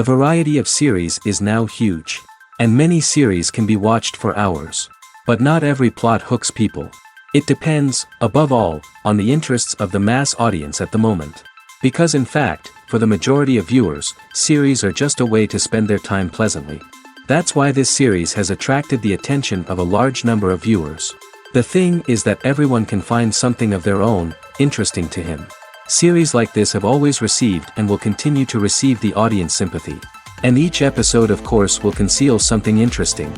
variety of series is now huge. And many series can be watched for hours. But not every plot hooks people. It depends, above all, on the interests of the mass audience at the moment. Because in fact, for the majority of viewers, series are just a way to spend their time pleasantly. That's why this series has attracted the attention of a large number of viewers. The thing is that everyone can find something of their own, interesting to him. Series like this have always received and will continue to receive the audience sympathy. And each episode of course will conceal something interesting.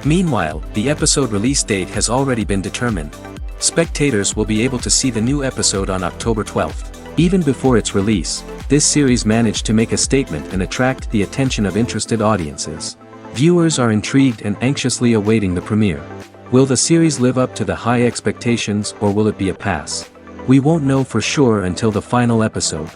Meanwhile, the episode release date has already been determined. Spectators will be able to see the new episode on October 12th. Even before its release, this series managed to make a statement and attract the attention of interested audiences. Viewers are intrigued and anxiously awaiting the premiere. Will the series live up to the high expectations or will it be a pass? We won't know for sure until the final episode.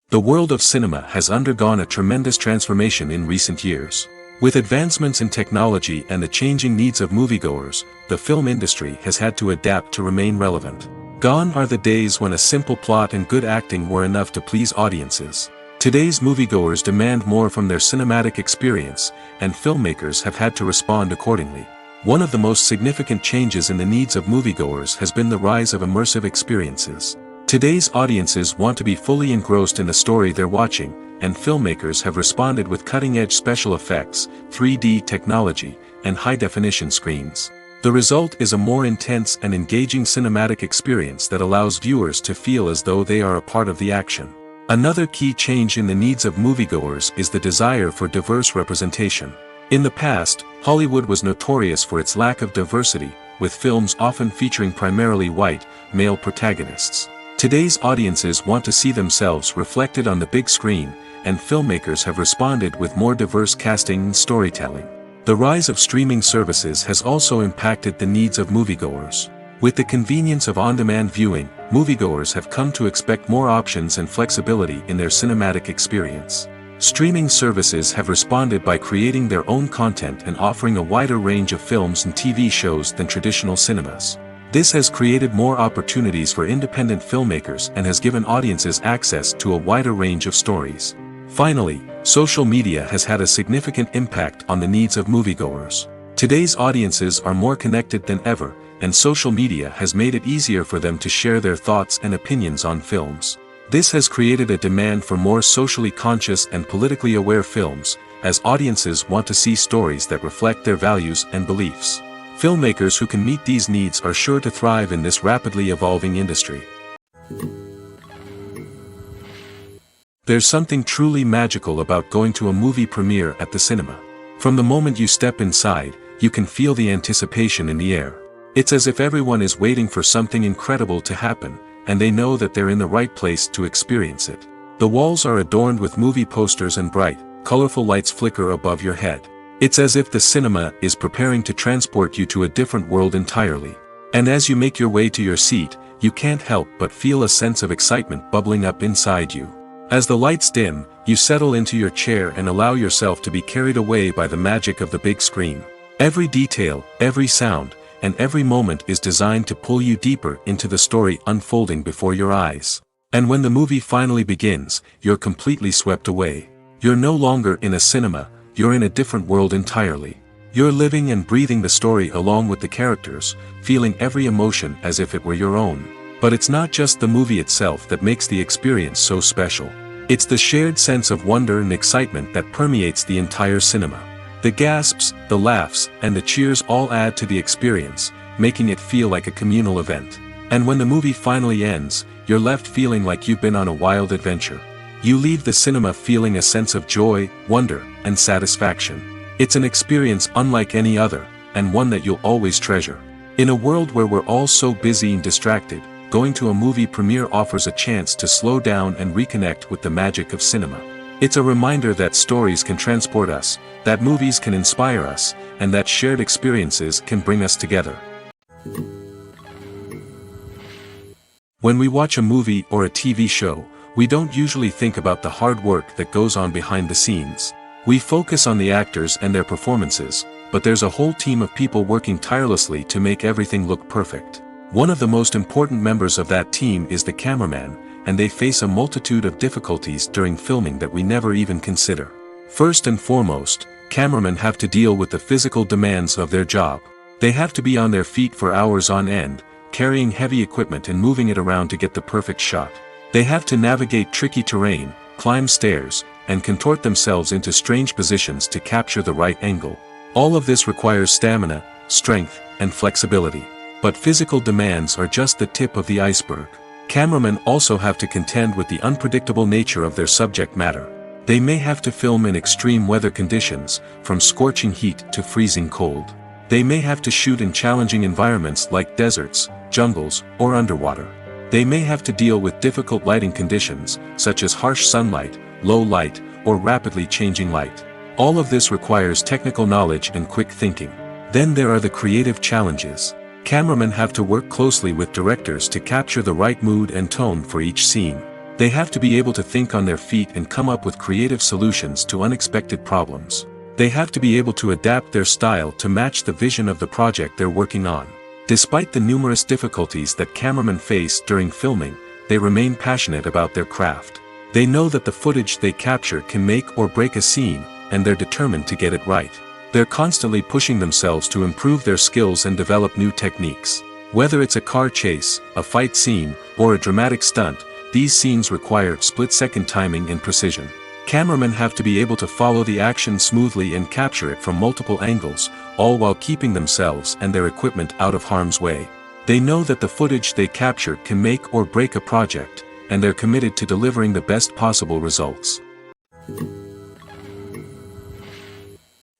The world of cinema has undergone a tremendous transformation in recent years. With advancements in technology and the changing needs of moviegoers, the film industry has had to adapt to remain relevant. Gone are the days when a simple plot and good acting were enough to please audiences. Today's moviegoers demand more from their cinematic experience, and filmmakers have had to respond accordingly. One of the most significant changes in the needs of moviegoers has been the rise of immersive experiences. Today's audiences want to be fully engrossed in the story they're watching, and filmmakers have responded with cutting-edge special effects, 3D technology, and high-definition screens. The result is a more intense and engaging cinematic experience that allows viewers to feel as though they are a part of the action. Another key change in the needs of moviegoers is the desire for diverse representation. In the past, Hollywood was notorious for its lack of diversity, with films often featuring primarily white, male protagonists. Today's audiences want to see themselves reflected on the big screen, and filmmakers have responded with more diverse casting and storytelling. The rise of streaming services has also impacted the needs of moviegoers. With the convenience of on-demand viewing, moviegoers have come to expect more options and flexibility in their cinematic experience. Streaming services have responded by creating their own content and offering a wider range of films and TV shows than traditional cinemas. This has created more opportunities for independent filmmakers and has given audiences access to a wider range of stories. Finally, social media has had a significant impact on the needs of moviegoers. Today's audiences are more connected than ever, and social media has made it easier for them to share their thoughts and opinions on films. This has created a demand for more socially conscious and politically aware films, as audiences want to see stories that reflect their values and beliefs. Filmmakers who can meet these needs are sure to thrive in this rapidly evolving industry. There's something truly magical about going to a movie premiere at the cinema. From the moment you step inside, you can feel the anticipation in the air. It's as if everyone is waiting for something incredible to happen, and they know that they're in the right place to experience it. The walls are adorned with movie posters and bright, colorful lights flicker above your head. It's as if the cinema is preparing to transport you to a different world entirely. And as you make your way to your seat, you can't help but feel a sense of excitement bubbling up inside you. As the lights dim, you settle into your chair and allow yourself to be carried away by the magic of the big screen. Every detail, every sound, and every moment is designed to pull you deeper into the story unfolding before your eyes. And when the movie finally begins, you're completely swept away. You're no longer in a cinema, you're in a different world entirely. You're living and breathing the story along with the characters, feeling every emotion as if it were your own. But it's not just the movie itself that makes the experience so special. It's the shared sense of wonder and excitement that permeates the entire cinema. The gasps, the laughs, and the cheers all add to the experience, making it feel like a communal event. And when the movie finally ends, you're left feeling like you've been on a wild adventure. You leave the cinema feeling a sense of joy, wonder, and satisfaction. It's an experience unlike any other, and one that you'll always treasure. In a world where we're all so busy and distracted, going to a movie premiere offers a chance to slow down and reconnect with the magic of cinema. It's a reminder that stories can transport us, that movies can inspire us, and that shared experiences can bring us together. When we watch a movie or a TV show, we don't usually think about the hard work that goes on behind the scenes. We focus on the actors and their performances, but there's a whole team of people working tirelessly to make everything look perfect. One of the most important members of that team is the cameraman, and they face a multitude of difficulties during filming that we never even consider. First and foremost, cameramen have to deal with the physical demands of their job. They have to be on their feet for hours on end, carrying heavy equipment and moving it around to get the perfect shot. They have to navigate tricky terrain, climb stairs, and contort themselves into strange positions to capture the right angle. All of this requires stamina, strength, and flexibility. But physical demands are just the tip of the iceberg. Cameramen also have to contend with the unpredictable nature of their subject matter. They may have to film in extreme weather conditions, from scorching heat to freezing cold. They may have to shoot in challenging environments like deserts, jungles, or underwater. They may have to deal with difficult lighting conditions, such as harsh sunlight, low light, or rapidly changing light. All of this requires technical knowledge and quick thinking. Then there are the creative challenges. Cameramen have to work closely with directors to capture the right mood and tone for each scene. They have to be able to think on their feet and come up with creative solutions to unexpected problems. They have to be able to adapt their style to match the vision of the project they're working on. Despite the numerous difficulties that cameramen face during filming, they remain passionate about their craft. They know that the footage they capture can make or break a scene, and they're determined to get it right. They're constantly pushing themselves to improve their skills and develop new techniques. Whether it's a car chase, a fight scene, or a dramatic stunt, these scenes require split-second timing and precision. Cameramen have to be able to follow the action smoothly and capture it from multiple angles, all while keeping themselves and their equipment out of harm's way. They know that the footage they capture can make or break a project, and they're committed to delivering the best possible results.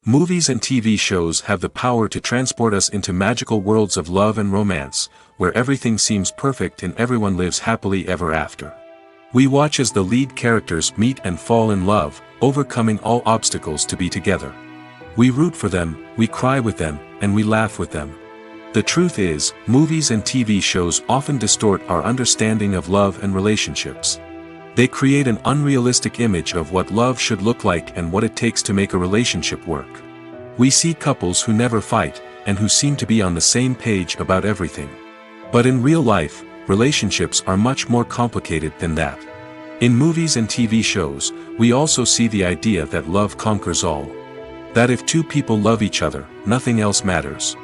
Movies and TV shows have the power to transport us into magical worlds of love and romance, where everything seems perfect and everyone lives happily ever after. We watch as the lead characters meet and fall in love, overcoming all obstacles to be together. We root for them, we cry with them, and we laugh with them. The truth is, movies and TV shows often distort our understanding of love and relationships. They create an unrealistic image of what love should look like and what it takes to make a relationship work. We see couples who never fight, and who seem to be on the same page about everything. But in real life, relationships are much more complicated than that. In movies and TV shows, we also see the idea that love conquers all. That if two people love each other, nothing else matters.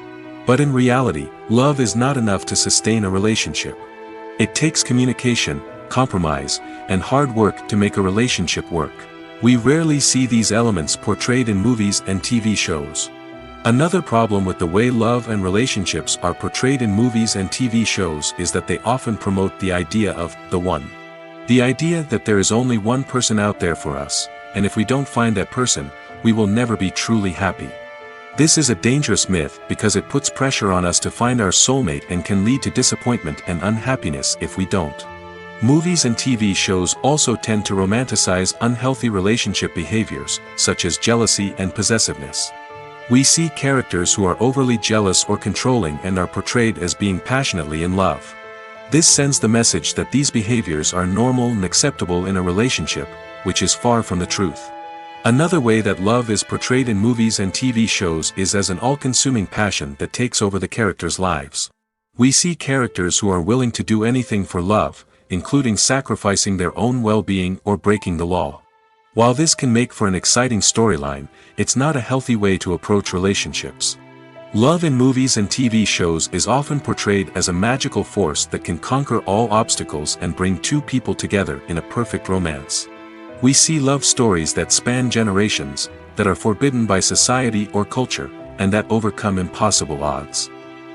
But in reality, love is not enough to sustain a relationship. It takes communication, compromise, and hard work to make a relationship work. We rarely see these elements portrayed in movies and TV shows. Another problem with the way love and relationships are portrayed in movies and TV shows is that they often promote the idea of the one. The idea that there is only one person out there for us, and if we don't find that person, we will never be truly happy. This is a dangerous myth because it puts pressure on us to find our soulmate and can lead to disappointment and unhappiness if we don't. Movies and TV shows also tend to romanticize unhealthy relationship behaviors, such as jealousy and possessiveness. We see characters who are overly jealous or controlling and are portrayed as being passionately in love. This sends the message that these behaviors are normal and acceptable in a relationship, which is far from the truth. Another way that love is portrayed in movies and TV shows is as an all-consuming passion that takes over the characters' lives. We see characters who are willing to do anything for love, including sacrificing their own well-being or breaking the law. While this can make for an exciting storyline, it's not a healthy way to approach relationships. Love in movies and TV shows is often portrayed as a magical force that can conquer all obstacles and bring two people together in a perfect romance. We see love stories that span generations, that are forbidden by society or culture, and that overcome impossible odds.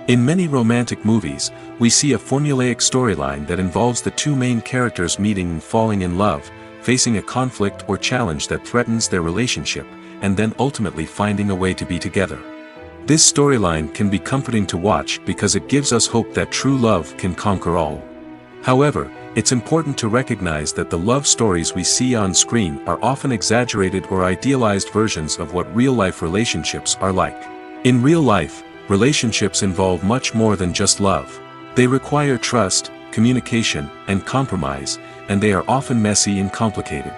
In many romantic movies, we see a formulaic storyline that involves the two main characters meeting and falling in love, facing a conflict or challenge that threatens their relationship, and then ultimately finding a way to be together. This storyline can be comforting to watch because it gives us hope that true love can conquer all. However, it's important to recognize that the love stories we see on screen are often exaggerated or idealized versions of what real-life relationships are like. In real life, relationships involve much more than just love. They require trust, communication, and compromise, and they are often messy and complicated.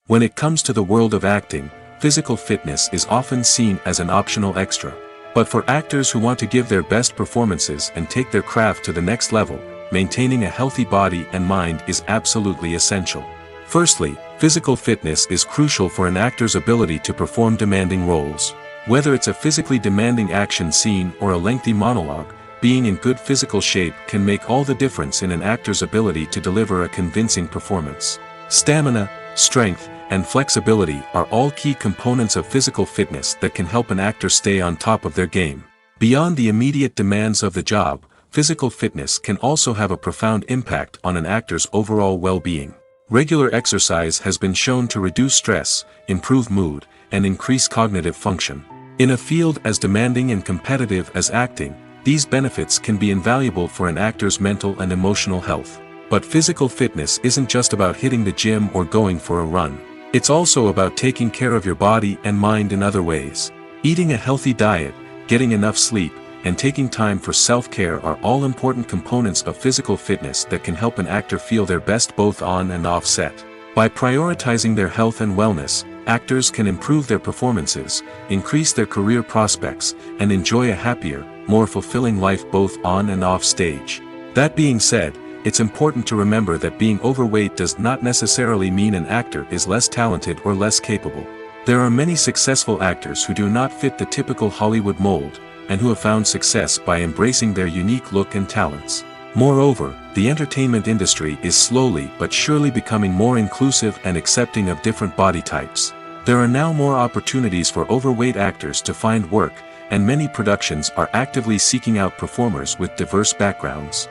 When it comes to the world of acting, physical fitness is often seen as an optional extra. But for actors who want to give their best performances and take their craft to the next level, maintaining a healthy body and mind is absolutely essential. Firstly, physical fitness is crucial for an actor's ability to perform demanding roles. Whether it's a physically demanding action scene or a lengthy monologue, being in good physical shape can make all the difference in an actor's ability to deliver a convincing performance. Stamina, strength, and flexibility are all key components of physical fitness that can help an actor stay on top of their game. Beyond the immediate demands of the job, physical fitness can also have a profound impact on an actor's overall well-being. Regular exercise has been shown to reduce stress, improve mood, and increase cognitive function. In a field as demanding and competitive as acting, these benefits can be invaluable for an actor's mental and emotional health. But physical fitness isn't just about hitting the gym or going for a run. It's also about taking care of your body and mind in other ways. Eating a healthy diet, getting enough sleep, and taking time for self-care are all important components of physical fitness that can help an actor feel their best both on and off set. By prioritizing their health and wellness, actors can improve their performances, increase their career prospects, and enjoy a happier, more fulfilling life both on and off stage. That being said, it's important to remember that being overweight does not necessarily mean an actor is less talented or less capable. There are many successful actors who do not fit the typical Hollywood mold, and who have found success by embracing their unique look and talents. Moreover, the entertainment industry is slowly but surely becoming more inclusive and accepting of different body types. There are now more opportunities for overweight actors to find work, and many productions are actively seeking out performers with diverse backgrounds.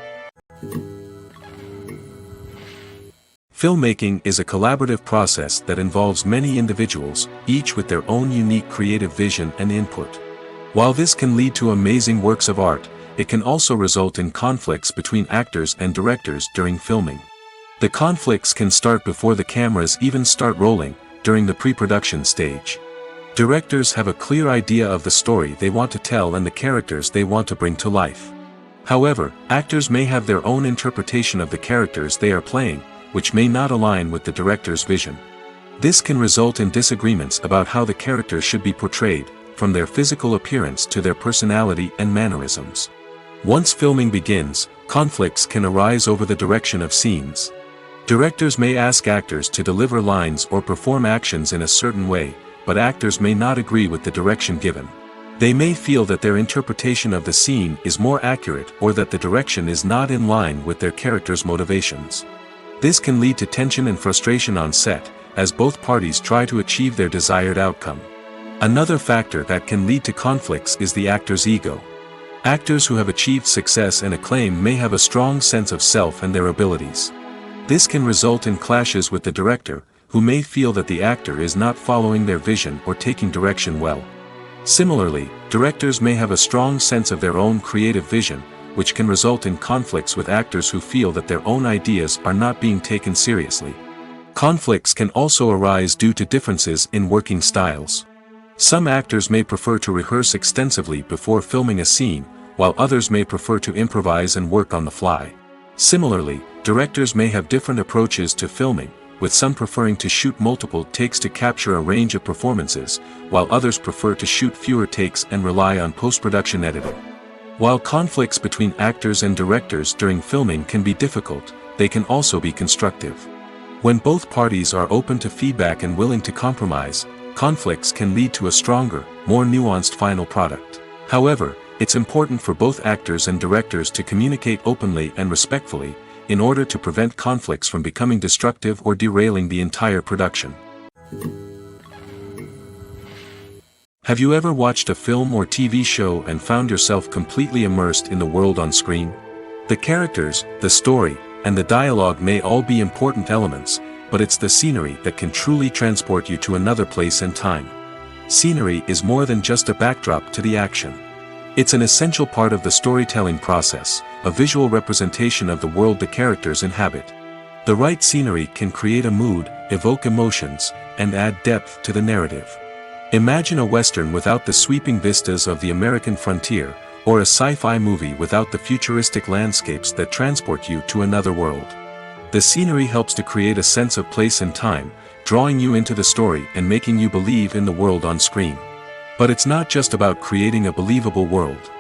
Filmmaking is a collaborative process that involves many individuals, each with their own unique creative vision and input. While this can lead to amazing works of art, it can also result in conflicts between actors and directors during filming. The conflicts can start before the cameras even start rolling, during the pre-production stage. Directors have a clear idea of the story they want to tell and the characters they want to bring to life. However, actors may have their own interpretation of the characters they are playing, which may not align with the director's vision. This can result in disagreements about how the character should be portrayed, from their physical appearance to their personality and mannerisms. Once filming begins, conflicts can arise over the direction of scenes. Directors may ask actors to deliver lines or perform actions in a certain way, but actors may not agree with the direction given. They may feel that their interpretation of the scene is more accurate or that the direction is not in line with their character's motivations. This can lead to tension and frustration on set, as both parties try to achieve their desired outcome. Another factor that can lead to conflicts is the actor's ego. Actors who have achieved success and acclaim may have a strong sense of self and their abilities. This can result in clashes with the director, who may feel that the actor is not following their vision or taking direction well. Similarly, directors may have a strong sense of their own creative vision, which can result in conflicts with actors who feel that their own ideas are not being taken seriously. Conflicts can also arise due to differences in working styles. Some actors may prefer to rehearse extensively before filming a scene, while others may prefer to improvise and work on the fly. Similarly, directors may have different approaches to filming, with some preferring to shoot multiple takes to capture a range of performances, while others prefer to shoot fewer takes and rely on post-production editing. While conflicts between actors and directors during filming can be difficult, they can also be constructive. When both parties are open to feedback and willing to compromise, conflicts can lead to a stronger, more nuanced final product. However, it's important for both actors and directors to communicate openly and respectfully, in order to prevent conflicts from becoming destructive or derailing the entire production. Have you ever watched a film or TV show and found yourself completely immersed in the world on screen? The characters, the story, and the dialogue may all be important elements, but it's the scenery that can truly transport you to another place and time. Scenery is more than just a backdrop to the action. It's an essential part of the storytelling process, a visual representation of the world the characters inhabit. The right scenery can create a mood, evoke emotions, and add depth to the narrative. Imagine a Western without the sweeping vistas of the American frontier, or a sci-fi movie without the futuristic landscapes that transport you to another world. The scenery helps to create a sense of place and time, drawing you into the story and making you believe in the world on screen. But it's not just about creating a believable world.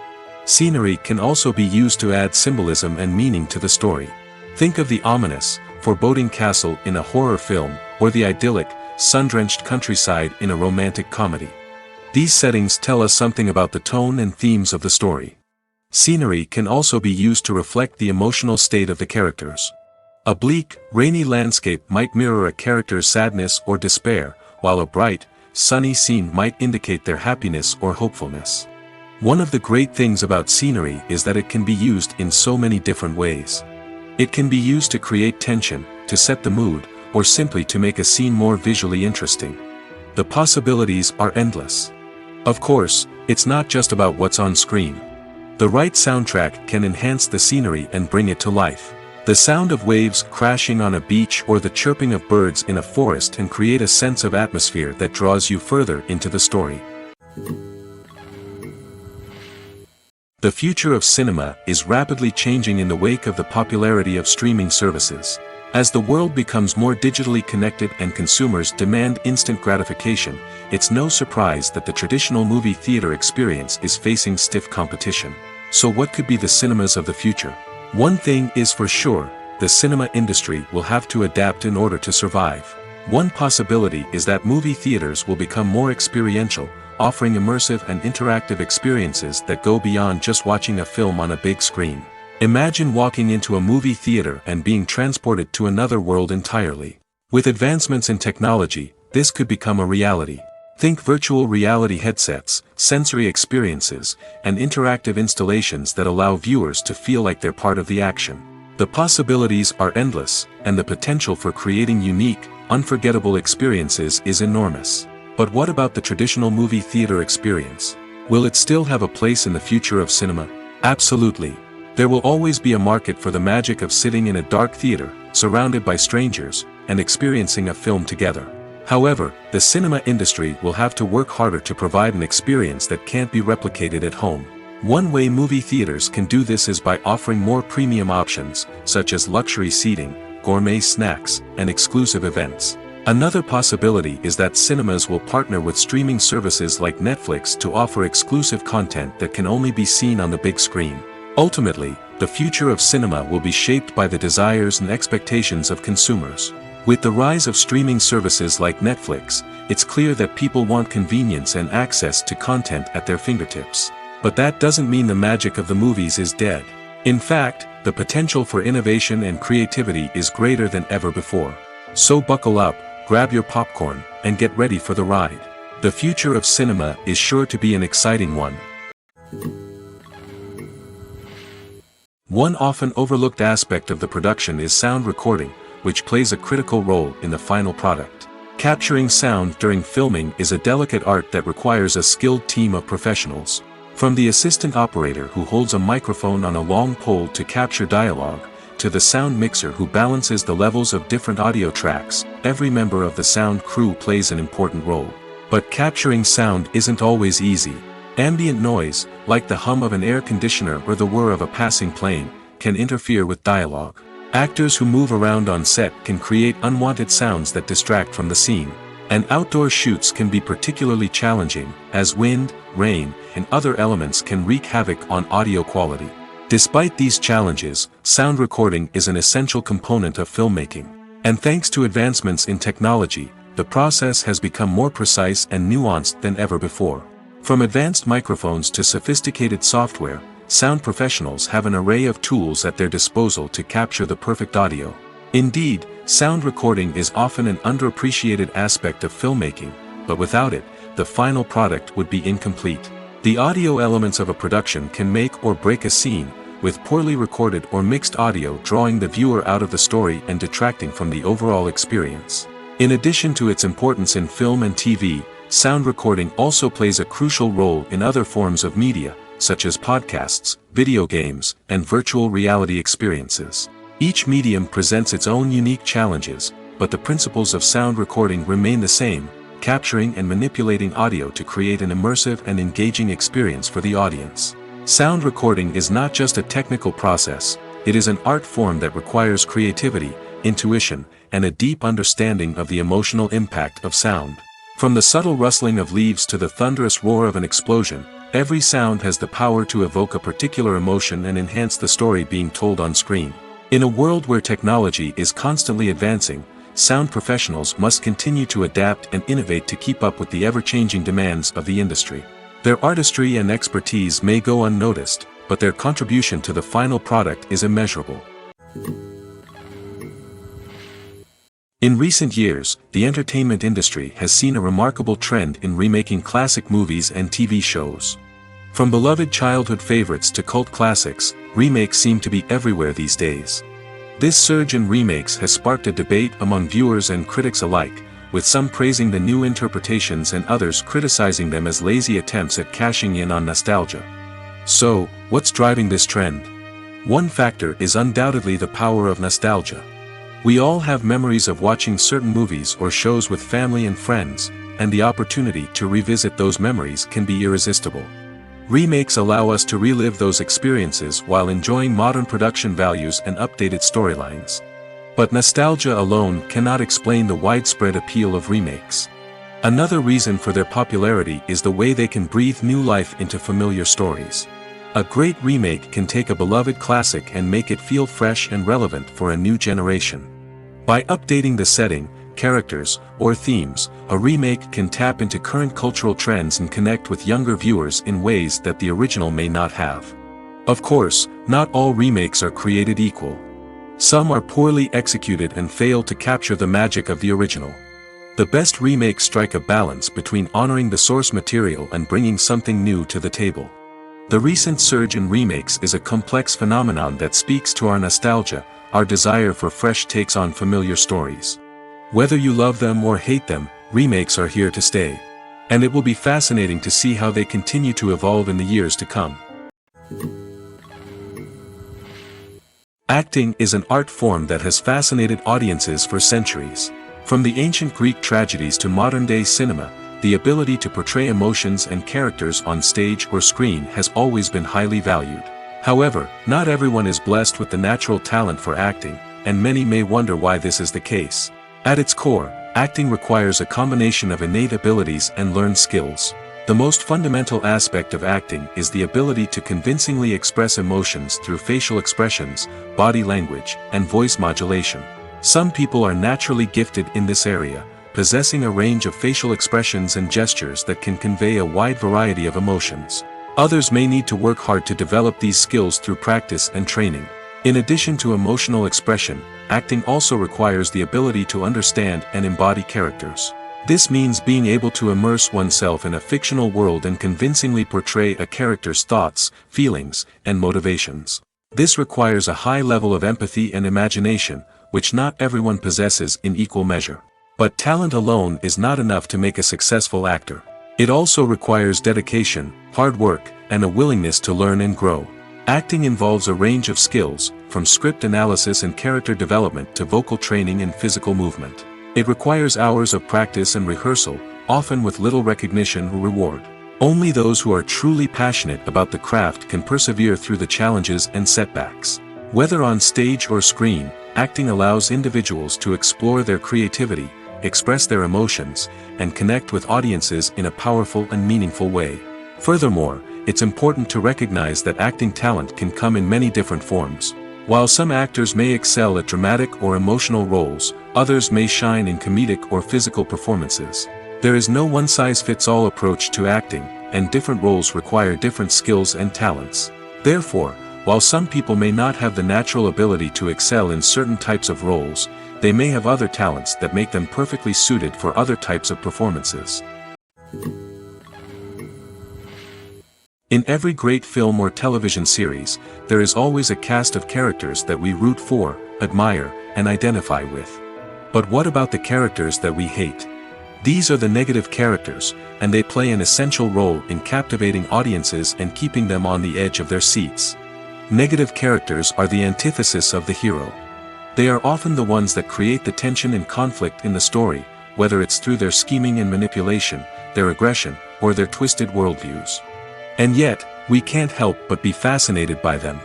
Scenery can also be used to add symbolism and meaning to the story. Think of the ominous, foreboding castle in a horror film, or the idyllic, sun-drenched countryside in a romantic comedy. These settings tell us something about the tone and themes of the story. Scenery can also be used to reflect the emotional state of the characters. A bleak, rainy landscape might mirror a character's sadness or despair, while a bright, sunny scene might indicate their happiness or hopefulness. One of the great things about scenery is that it can be used in so many different ways. It can be used to create tension, to set the mood, or simply to make a scene more visually interesting. The possibilities are endless. Of course, it's not just about what's on screen. The right soundtrack can enhance the scenery and bring it to life. The sound of waves crashing on a beach or the chirping of birds in a forest can create a sense of atmosphere that draws you further into the story. The future of cinema is rapidly changing in the wake of the popularity of streaming services. As the world becomes more digitally connected and consumers demand instant gratification, it's no surprise that the traditional movie theater experience is facing stiff competition. So what could be the cinemas of the future? One thing is for sure, the cinema industry will have to adapt in order to survive. One possibility is that movie theaters will become more experiential, offering immersive and interactive experiences that go beyond just watching a film on a big screen. Imagine walking into a movie theater and being transported to another world entirely. With advancements in technology, this could become a reality. Think virtual reality headsets, sensory experiences, and interactive installations that allow viewers to feel like they're part of the action. The possibilities are endless, and the potential for creating unique, unforgettable experiences is enormous. But what about the traditional movie theater experience? Will it still have a place in the future of cinema? Absolutely. There will always be a market for the magic of sitting in a dark theater, surrounded by strangers, and experiencing a film together. However, the cinema industry will have to work harder to provide an experience that can't be replicated at home. One way movie theaters can do this is by offering more premium options, such as luxury seating, gourmet snacks, and exclusive events. Another possibility is that cinemas will partner with streaming services like Netflix to offer exclusive content that can only be seen on the big screen. Ultimately, the future of cinema will be shaped by the desires and expectations of consumers. With the rise of streaming services like Netflix, it's clear that people want convenience and access to content at their fingertips. But that doesn't mean the magic of the movies is dead. In fact, the potential for innovation and creativity is greater than ever before. So buckle up, grab your popcorn, and get ready for the ride. The future of cinema is sure to be an exciting one. One often overlooked aspect of the production is sound recording, which plays a critical role in the final product. Capturing sound during filming is a delicate art that requires a skilled team of professionals. From the assistant operator who holds a microphone on a long pole to capture dialogue, to the sound mixer who balances the levels of different audio tracks, every member of the sound crew plays an important role. But capturing sound isn't always easy. Ambient noise, like the hum of an air conditioner or the whir of a passing plane, can interfere with dialogue. Actors who move around on set can create unwanted sounds that distract from the scene. And outdoor shoots can be particularly challenging, as wind, rain, and other elements can wreak havoc on audio quality. Despite these challenges, sound recording is an essential component of filmmaking. And thanks to advancements in technology, the process has become more precise and nuanced than ever before. From advanced microphones to sophisticated software, sound professionals have an array of tools at their disposal to capture the perfect audio. Indeed, sound recording is often an underappreciated aspect of filmmaking, but without it, the final product would be incomplete. The audio elements of a production can make or break a scene, with poorly recorded or mixed audio drawing the viewer out of the story and detracting from the overall experience. In addition to its importance in film and TV, sound recording also plays a crucial role in other forms of media, such as podcasts, video games, and virtual reality experiences. Each medium presents its own unique challenges, but the principles of sound recording remain the same, capturing and manipulating audio to create an immersive and engaging experience for the audience. Sound recording is not just a technical process, it is an art form that requires creativity, intuition, and a deep understanding of the emotional impact of sound. From the subtle rustling of leaves to the thunderous roar of an explosion, every sound has the power to evoke a particular emotion and enhance the story being told on screen. In a world where technology is constantly advancing, sound professionals must continue to adapt and innovate to keep up with the ever-changing demands of the industry. Their artistry and expertise may go unnoticed, but their contribution to the final product is immeasurable. In recent years, the entertainment industry has seen a remarkable trend in remaking classic movies and TV shows. From beloved childhood favorites to cult classics, remakes seem to be everywhere these days. This surge in remakes has sparked a debate among viewers and critics alike, with some praising the new interpretations and others criticizing them as lazy attempts at cashing in on nostalgia. So, what's driving this trend? One factor is undoubtedly the power of nostalgia. We all have memories of watching certain movies or shows with family and friends, and the opportunity to revisit those memories can be irresistible. Remakes allow us to relive those experiences while enjoying modern production values and updated storylines. But nostalgia alone cannot explain the widespread appeal of remakes. Another reason for their popularity is the way they can breathe new life into familiar stories. A great remake can take a beloved classic and make it feel fresh and relevant for a new generation. By updating the setting, characters, or themes, a remake can tap into current cultural trends and connect with younger viewers in ways that the original may not have. Of course, not all remakes are created equal. Some are poorly executed and fail to capture the magic of the original. The best remakes strike a balance between honoring the source material and bringing something new to the table. The recent surge in remakes is a complex phenomenon that speaks to our nostalgia, our desire for fresh takes on familiar stories. Whether you love them or hate them, remakes are here to stay. And it will be fascinating to see how they continue to evolve in the years to come. Acting is an art form that has fascinated audiences for centuries. From the ancient Greek tragedies to modern-day cinema, the ability to portray emotions and characters on stage or screen has always been highly valued. However, not everyone is blessed with the natural talent for acting, and many may wonder why this is the case. At its core, acting requires a combination of innate abilities and learned skills. The most fundamental aspect of acting is the ability to convincingly express emotions through facial expressions, body language, and voice modulation. Some people are naturally gifted in this area, possessing a range of facial expressions and gestures that can convey a wide variety of emotions. Others may need to work hard to develop these skills through practice and training. In addition to emotional expression, acting also requires the ability to understand and embody characters. This means being able to immerse oneself in a fictional world and convincingly portray a character's thoughts, feelings, and motivations. This requires a high level of empathy and imagination, which not everyone possesses in equal measure. But talent alone is not enough to make a successful actor. It also requires dedication, hard work, and a willingness to learn and grow. Acting involves a range of skills, from script analysis and character development to vocal training and physical movement. It requires hours of practice and rehearsal, often with little recognition or reward. Only those who are truly passionate about the craft can persevere through the challenges and setbacks. Whether on stage or screen, acting allows individuals to explore their creativity, express their emotions, and connect with audiences in a powerful and meaningful way. Furthermore, it's important to recognize that acting talent can come in many different forms. While some actors may excel at dramatic or emotional roles, others may shine in comedic or physical performances. There is no one-size-fits-all approach to acting, and different roles require different skills and talents. Therefore, while some people may not have the natural ability to excel in certain types of roles, they may have other talents that make them perfectly suited for other types of performances. In every great film or television series, there is always a cast of characters that we root for, admire, and identify with. But what about the characters that we hate? These are the negative characters, and they play an essential role in captivating audiences and keeping them on the edge of their seats. Negative characters are the antithesis of the hero. They are often the ones that create the tension and conflict in the story, whether it's through their scheming and manipulation, their aggression, or their twisted worldviews. And yet, we can't help but be fascinated by them.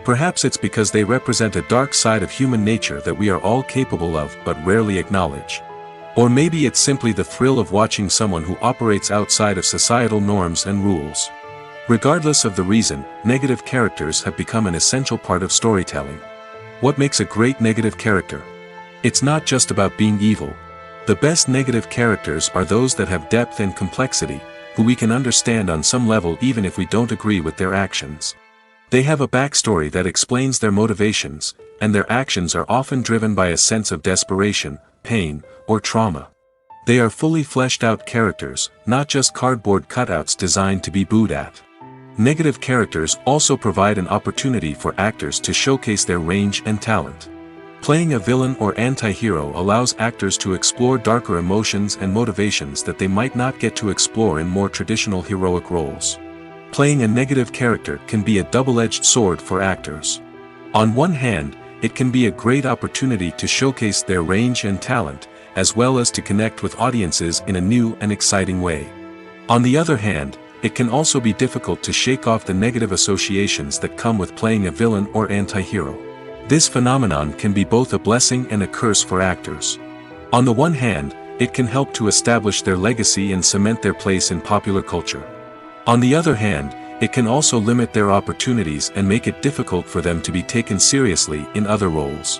Perhaps it's because they represent a dark side of human nature that we are all capable of but rarely acknowledge. Or maybe it's simply the thrill of watching someone who operates outside of societal norms and rules. Regardless of the reason, negative characters have become an essential part of storytelling. What makes a great negative character? It's not just about being evil. The best negative characters are those that have depth and complexity, who we can understand on some level even if we don't agree with their actions. They have a backstory that explains their motivations, and their actions are often driven by a sense of desperation, pain, or trauma. They are fully fleshed out characters, not just cardboard cutouts designed to be booed at. Negative characters also provide an opportunity for actors to showcase their range and talent. Playing a villain or anti-hero allows actors to explore darker emotions and motivations that they might not get to explore in more traditional heroic roles. Playing a negative character can be a double-edged sword for actors. On one hand, it can be a great opportunity to showcase their range and talent, as well as to connect with audiences in a new and exciting way. On the other hand, it can also be difficult to shake off the negative associations that come with playing a villain or anti-hero. This phenomenon can be both a blessing and a curse for actors. On the one hand, it can help to establish their legacy and cement their place in popular culture. On the other hand, it can also limit their opportunities and make it difficult for them to be taken seriously in other roles.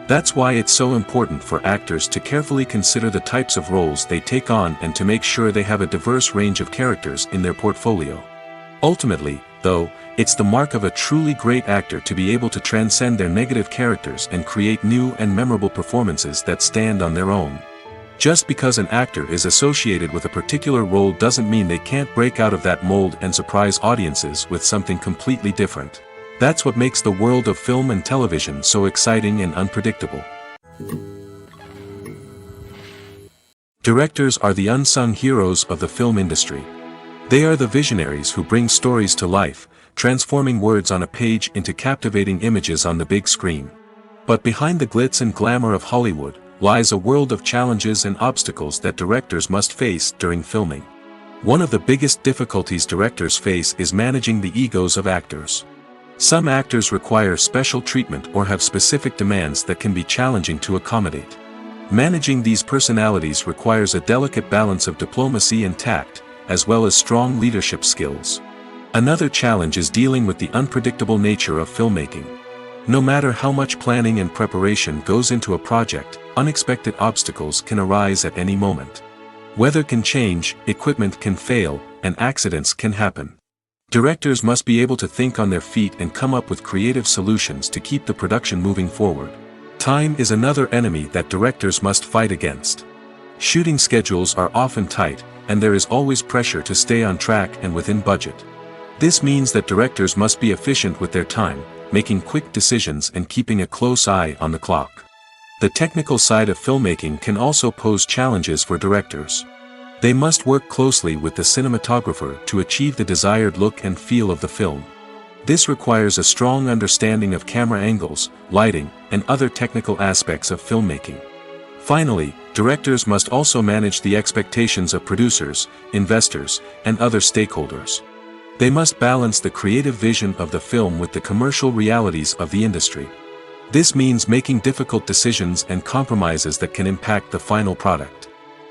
That's why it's so important for actors to carefully consider the types of roles they take on and to make sure they have a diverse range of characters in their portfolio. Ultimately, though, it's the mark of a truly great actor to be able to transcend their negative characters and create new and memorable performances that stand on their own. Just because an actor is associated with a particular role doesn't mean they can't break out of that mold and surprise audiences with something completely different. That's what makes the world of film and television so exciting and unpredictable. Directors are the unsung heroes of the film industry. They are the visionaries who bring stories to life, transforming words on a page into captivating images on the big screen. But behind the glitz and glamour of Hollywood lies a world of challenges and obstacles that directors must face during filming. One of the biggest difficulties directors face is managing the egos of actors. Some actors require special treatment or have specific demands that can be challenging to accommodate. Managing these personalities requires a delicate balance of diplomacy and tact, as well as strong leadership skills. Another challenge is dealing with the unpredictable nature of filmmaking. No matter how much planning and preparation goes into a project, unexpected obstacles can arise at any moment. Weather can change, equipment can fail, and accidents can happen. Directors must be able to think on their feet and come up with creative solutions to keep the production moving forward. Time is another enemy that directors must fight against. Shooting schedules are often tight, and there is always pressure to stay on track and within budget. This means that directors must be efficient with their time, making quick decisions and keeping a close eye on the clock. The technical side of filmmaking can also pose challenges for directors. They must work closely with the cinematographer to achieve the desired look and feel of the film. This requires a strong understanding of camera angles, lighting, and other technical aspects of filmmaking. Finally, directors must also manage the expectations of producers, investors, and other stakeholders. They must balance the creative vision of the film with the commercial realities of the industry. This means making difficult decisions and compromises that can impact the final product.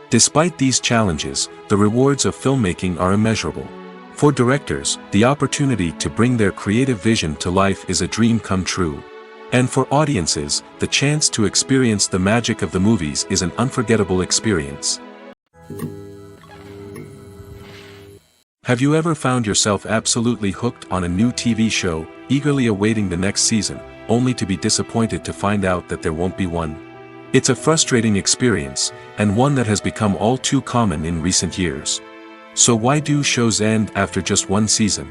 Despite these challenges, the rewards of filmmaking are immeasurable. For directors, the opportunity to bring their creative vision to life is a dream come true. And for audiences, the chance to experience the magic of the movies is an unforgettable experience. Have you ever found yourself absolutely hooked on a new TV show, eagerly awaiting the next season, only to be disappointed to find out that there won't be one? It's a frustrating experience, and one that has become all too common in recent years. So why do shows end after just one season?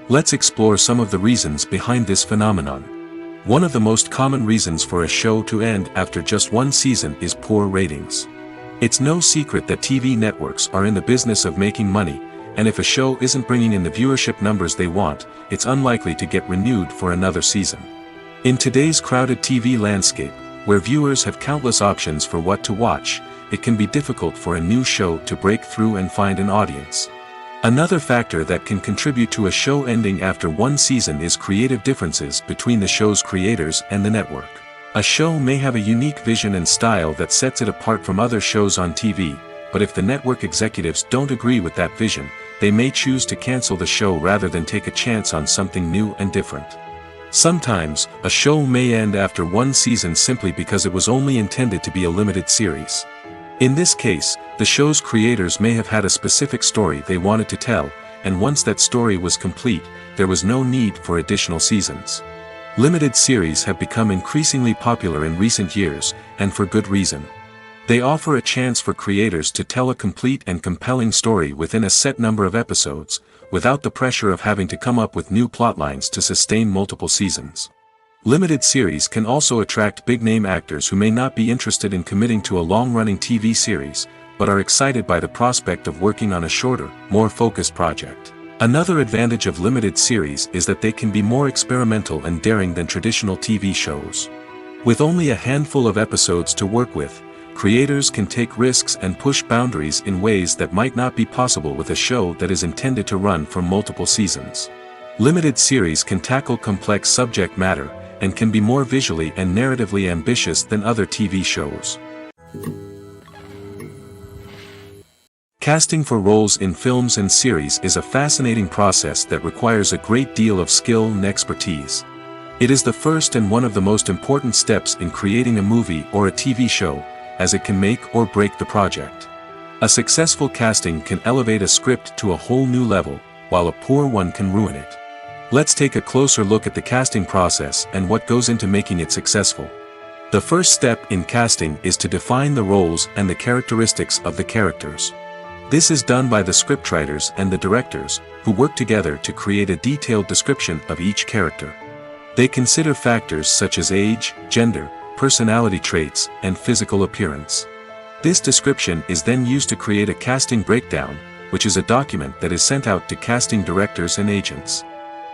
Let's explore some of the reasons behind this phenomenon. One of the most common reasons for a show to end after just one season is poor ratings. It's no secret that TV networks are in the business of making money, and if a show isn't bringing in the viewership numbers they want, it's unlikely to get renewed for another season. In today's crowded TV landscape, where viewers have countless options for what to watch, it can be difficult for a new show to break through and find an audience. Another factor that can contribute to a show ending after one season is creative differences between the show's creators and the network. A show may have a unique vision and style that sets it apart from other shows on TV, but if the network executives don't agree with that vision, they may choose to cancel the show rather than take a chance on something new and different. Sometimes, a show may end after one season simply because it was only intended to be a limited series. In this case, the show's creators may have had a specific story they wanted to tell, and once that story was complete, there was no need for additional seasons. Limited series have become increasingly popular in recent years, and for good reason. They offer a chance for creators to tell a complete and compelling story within a set number of episodes, without the pressure of having to come up with new plotlines to sustain multiple seasons. Limited series can also attract big-name actors who may not be interested in committing to a long-running TV series, but are excited by the prospect of working on a shorter, more focused project. Another advantage of limited series is that they can be more experimental and daring than traditional TV shows. With only a handful of episodes to work with, creators can take risks and push boundaries in ways that might not be possible with a show that is intended to run for multiple seasons. Limited series can tackle complex subject matter, and can be more visually and narratively ambitious than other TV shows. Casting for roles in films and series is a fascinating process that requires a great deal of skill and expertise. It is the first and one of the most important steps in creating a movie or a TV show, as it can make or break the project. A successful casting can elevate a script to a whole new level, while a poor one can ruin it. Let's take a closer look at the casting process and what goes into making it successful. The first step in casting is to define the roles and the characteristics of the characters. This is done by the scriptwriters and the directors, who work together to create a detailed description of each character. They consider factors such as age, gender, personality traits, and physical appearance. This description is then used to create a casting breakdown, which is a document that is sent out to casting directors and agents.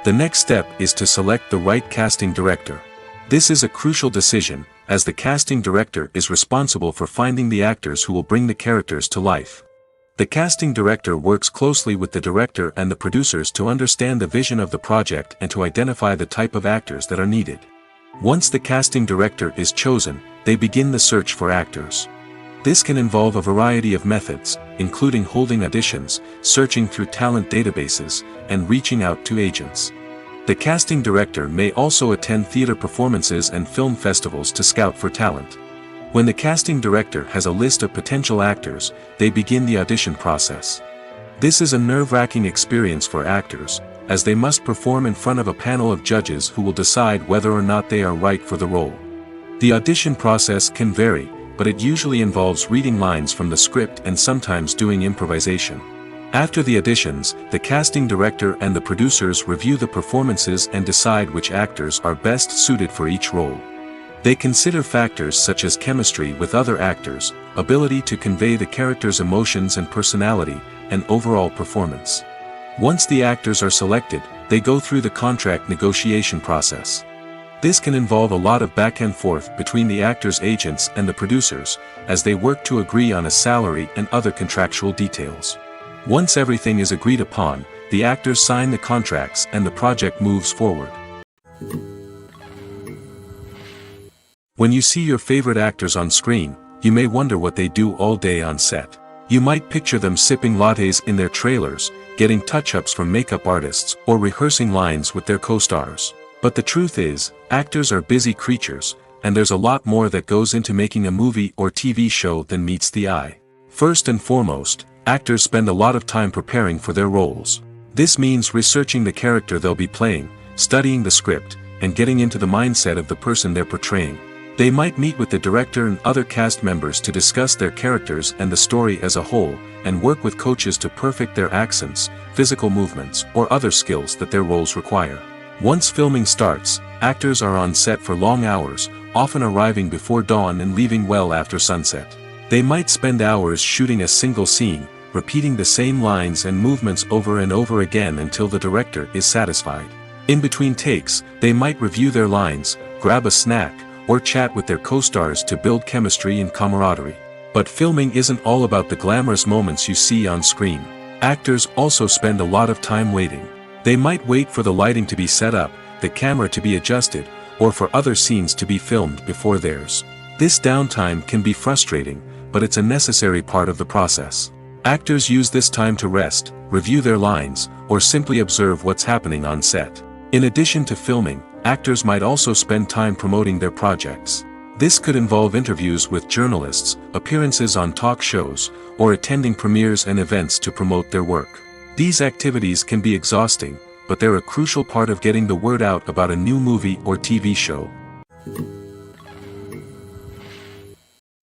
The next step is to select the right casting director. This is a crucial decision, as the casting director is responsible for finding the actors who will bring the characters to life. The casting director works closely with the director and the producers to understand the vision of the project and to identify the type of actors that are needed. Once the casting director is chosen, they begin the search for actors. This can involve a variety of methods, including holding auditions, searching through talent databases, and reaching out to agents. The casting director may also attend theater performances and film festivals to scout for talent. When the casting director has a list of potential actors, they begin the audition process. This is a nerve-wracking experience for actors, as they must perform in front of a panel of judges who will decide whether or not they are right for the role. The audition process can vary, but it usually involves reading lines from the script and sometimes doing improvisation. After the auditions, the casting director and the producers review the performances and decide which actors are best suited for each role. They consider factors such as chemistry with other actors, ability to convey the character's emotions and personality, and overall performance. Once the actors are selected, they go through the contract negotiation process. This can involve a lot of back and forth between the actors' agents and the producers, as they work to agree on a salary and other contractual details. Once everything is agreed upon, the actors sign the contracts and the project moves forward. When you see your favorite actors on screen, you may wonder what they do all day on set. You might picture them sipping lattes in their trailers, getting touch-ups from makeup artists, or rehearsing lines with their co-stars. But the truth is, actors are busy creatures, and there's a lot more that goes into making a movie or TV show than meets the eye. First and foremost, actors spend a lot of time preparing for their roles. This means researching the character they'll be playing, studying the script, and getting into the mindset of the person they're portraying. They might meet with the director and other cast members to discuss their characters and the story as a whole, and work with coaches to perfect their accents, physical movements, or other skills that their roles require. Once filming starts, actors are on set for long hours, often arriving before dawn and leaving well after sunset. They might spend hours shooting a single scene, repeating the same lines and movements over and over again until the director is satisfied. In between takes, they might review their lines, grab a snack, or chat with their co-stars to build chemistry and camaraderie. But filming isn't all about the glamorous moments you see on screen. Actors also spend a lot of time waiting. They might wait for the lighting to be set up, the camera to be adjusted, or for other scenes to be filmed before theirs. This downtime can be frustrating, but it's a necessary part of the process. Actors use this time to rest, review their lines, or simply observe what's happening on set. In addition to filming, actors might also spend time promoting their projects. This could involve interviews with journalists, appearances on talk shows, or attending premieres and events to promote their work. These activities can be exhausting, but they're a crucial part of getting the word out about a new movie or TV show.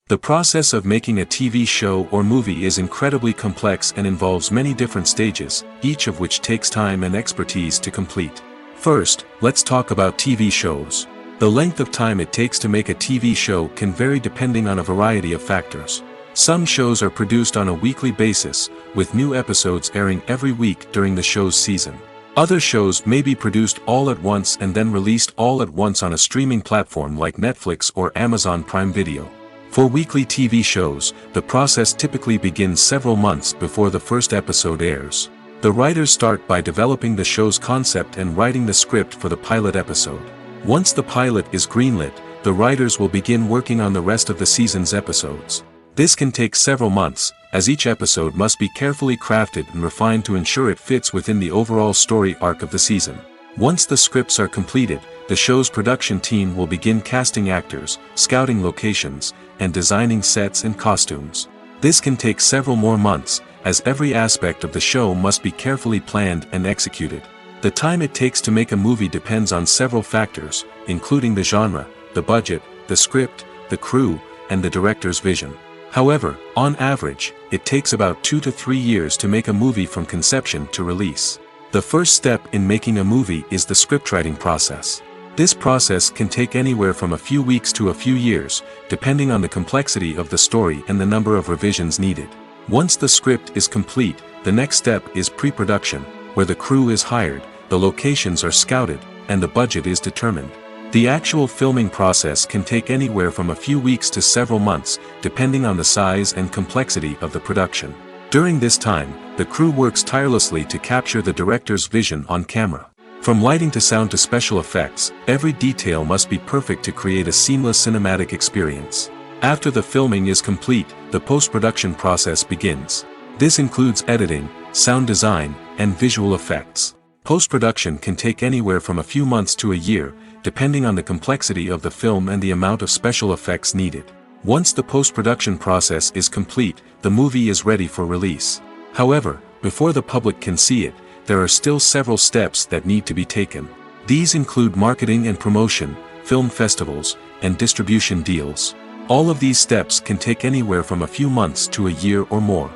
The process of making a TV show or movie is incredibly complex and involves many different stages, each of which takes time and expertise to complete. First, let's talk about TV shows. The length of time it takes to make a TV show can vary depending on a variety of factors. Some shows are produced on a weekly basis, with new episodes airing every week during the show's season. Other shows may be produced all at once and then released all at once on a streaming platform like Netflix or Amazon Prime Video. For weekly TV shows, the process typically begins several months before the first episode airs. The writers start by developing the show's concept and writing the script for the pilot episode. Once the pilot is greenlit, the writers will begin working on the rest of the season's episodes. This can take several months, as each episode must be carefully crafted and refined to ensure it fits within the overall story arc of the season. Once the scripts are completed, the show's production team will begin casting actors, scouting locations, and designing sets and costumes. This can take several more months, as every aspect of the show must be carefully planned and executed. The time it takes to make a movie depends on several factors, including the genre, the budget, the script, the crew, and the director's vision. However, on average, it takes about 2 to 3 years to make a movie from conception to release. The first step in making a movie is the scriptwriting process. This process can take anywhere from a few weeks to a few years, depending on the complexity of the story and the number of revisions needed. Once the script is complete, the next step is pre-production, where the crew is hired, the locations are scouted, and the budget is determined. The actual filming process can take anywhere from a few weeks to several months, depending on the size and complexity of the production. During this time, the crew works tirelessly to capture the director's vision on camera. From lighting to sound to special effects, every detail must be perfect to create a seamless cinematic experience. After the filming is complete, the post-production process begins. This includes editing, sound design, and visual effects. Post-production can take anywhere from a few months to a year, depending on the complexity of the film and the amount of special effects needed. Once the post-production process is complete, the movie is ready for release. However, before the public can see it, there are still several steps that need to be taken. These include marketing and promotion, film festivals, and distribution deals. All of these steps can take anywhere from a few months to a year or more.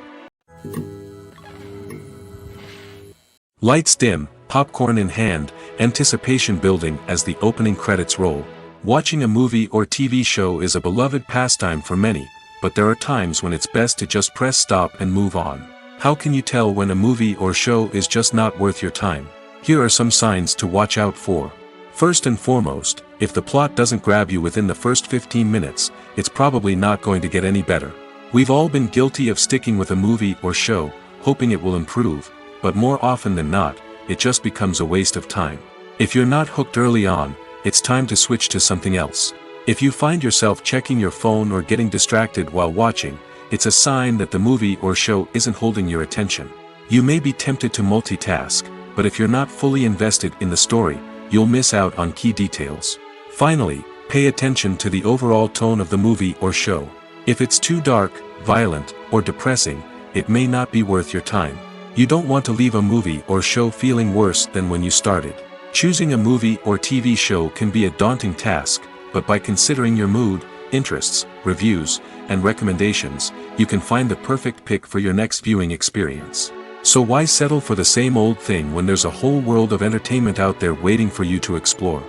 Lights dim, popcorn in hand, anticipation building as the opening credits roll. Watching a movie or TV show is a beloved pastime for many, but there are times when it's best to just press stop and move on. How can you tell when a movie or show is just not worth your time? Here are some signs to watch out for. First and foremost, if the plot doesn't grab you within the first 15 minutes, it's probably not going to get any better. We've all been guilty of sticking with a movie or show, hoping it will improve, but more often than not, it just becomes a waste of time. If you're not hooked early on, it's time to switch to something else. If you find yourself checking your phone or getting distracted while watching, it's a sign that the movie or show isn't holding your attention. You may be tempted to multitask, but if you're not fully invested in the story, you'll miss out on key details. Finally, pay attention to the overall tone of the movie or show. If it's too dark, violent, or depressing, it may not be worth your time. You don't want to leave a movie or show feeling worse than when you started. Choosing a movie or TV show can be a daunting task, but by considering your mood, interests, reviews, and recommendations, you can find the perfect pick for your next viewing experience. So why settle for the same old thing when there's a whole world of entertainment out there waiting for you to explore?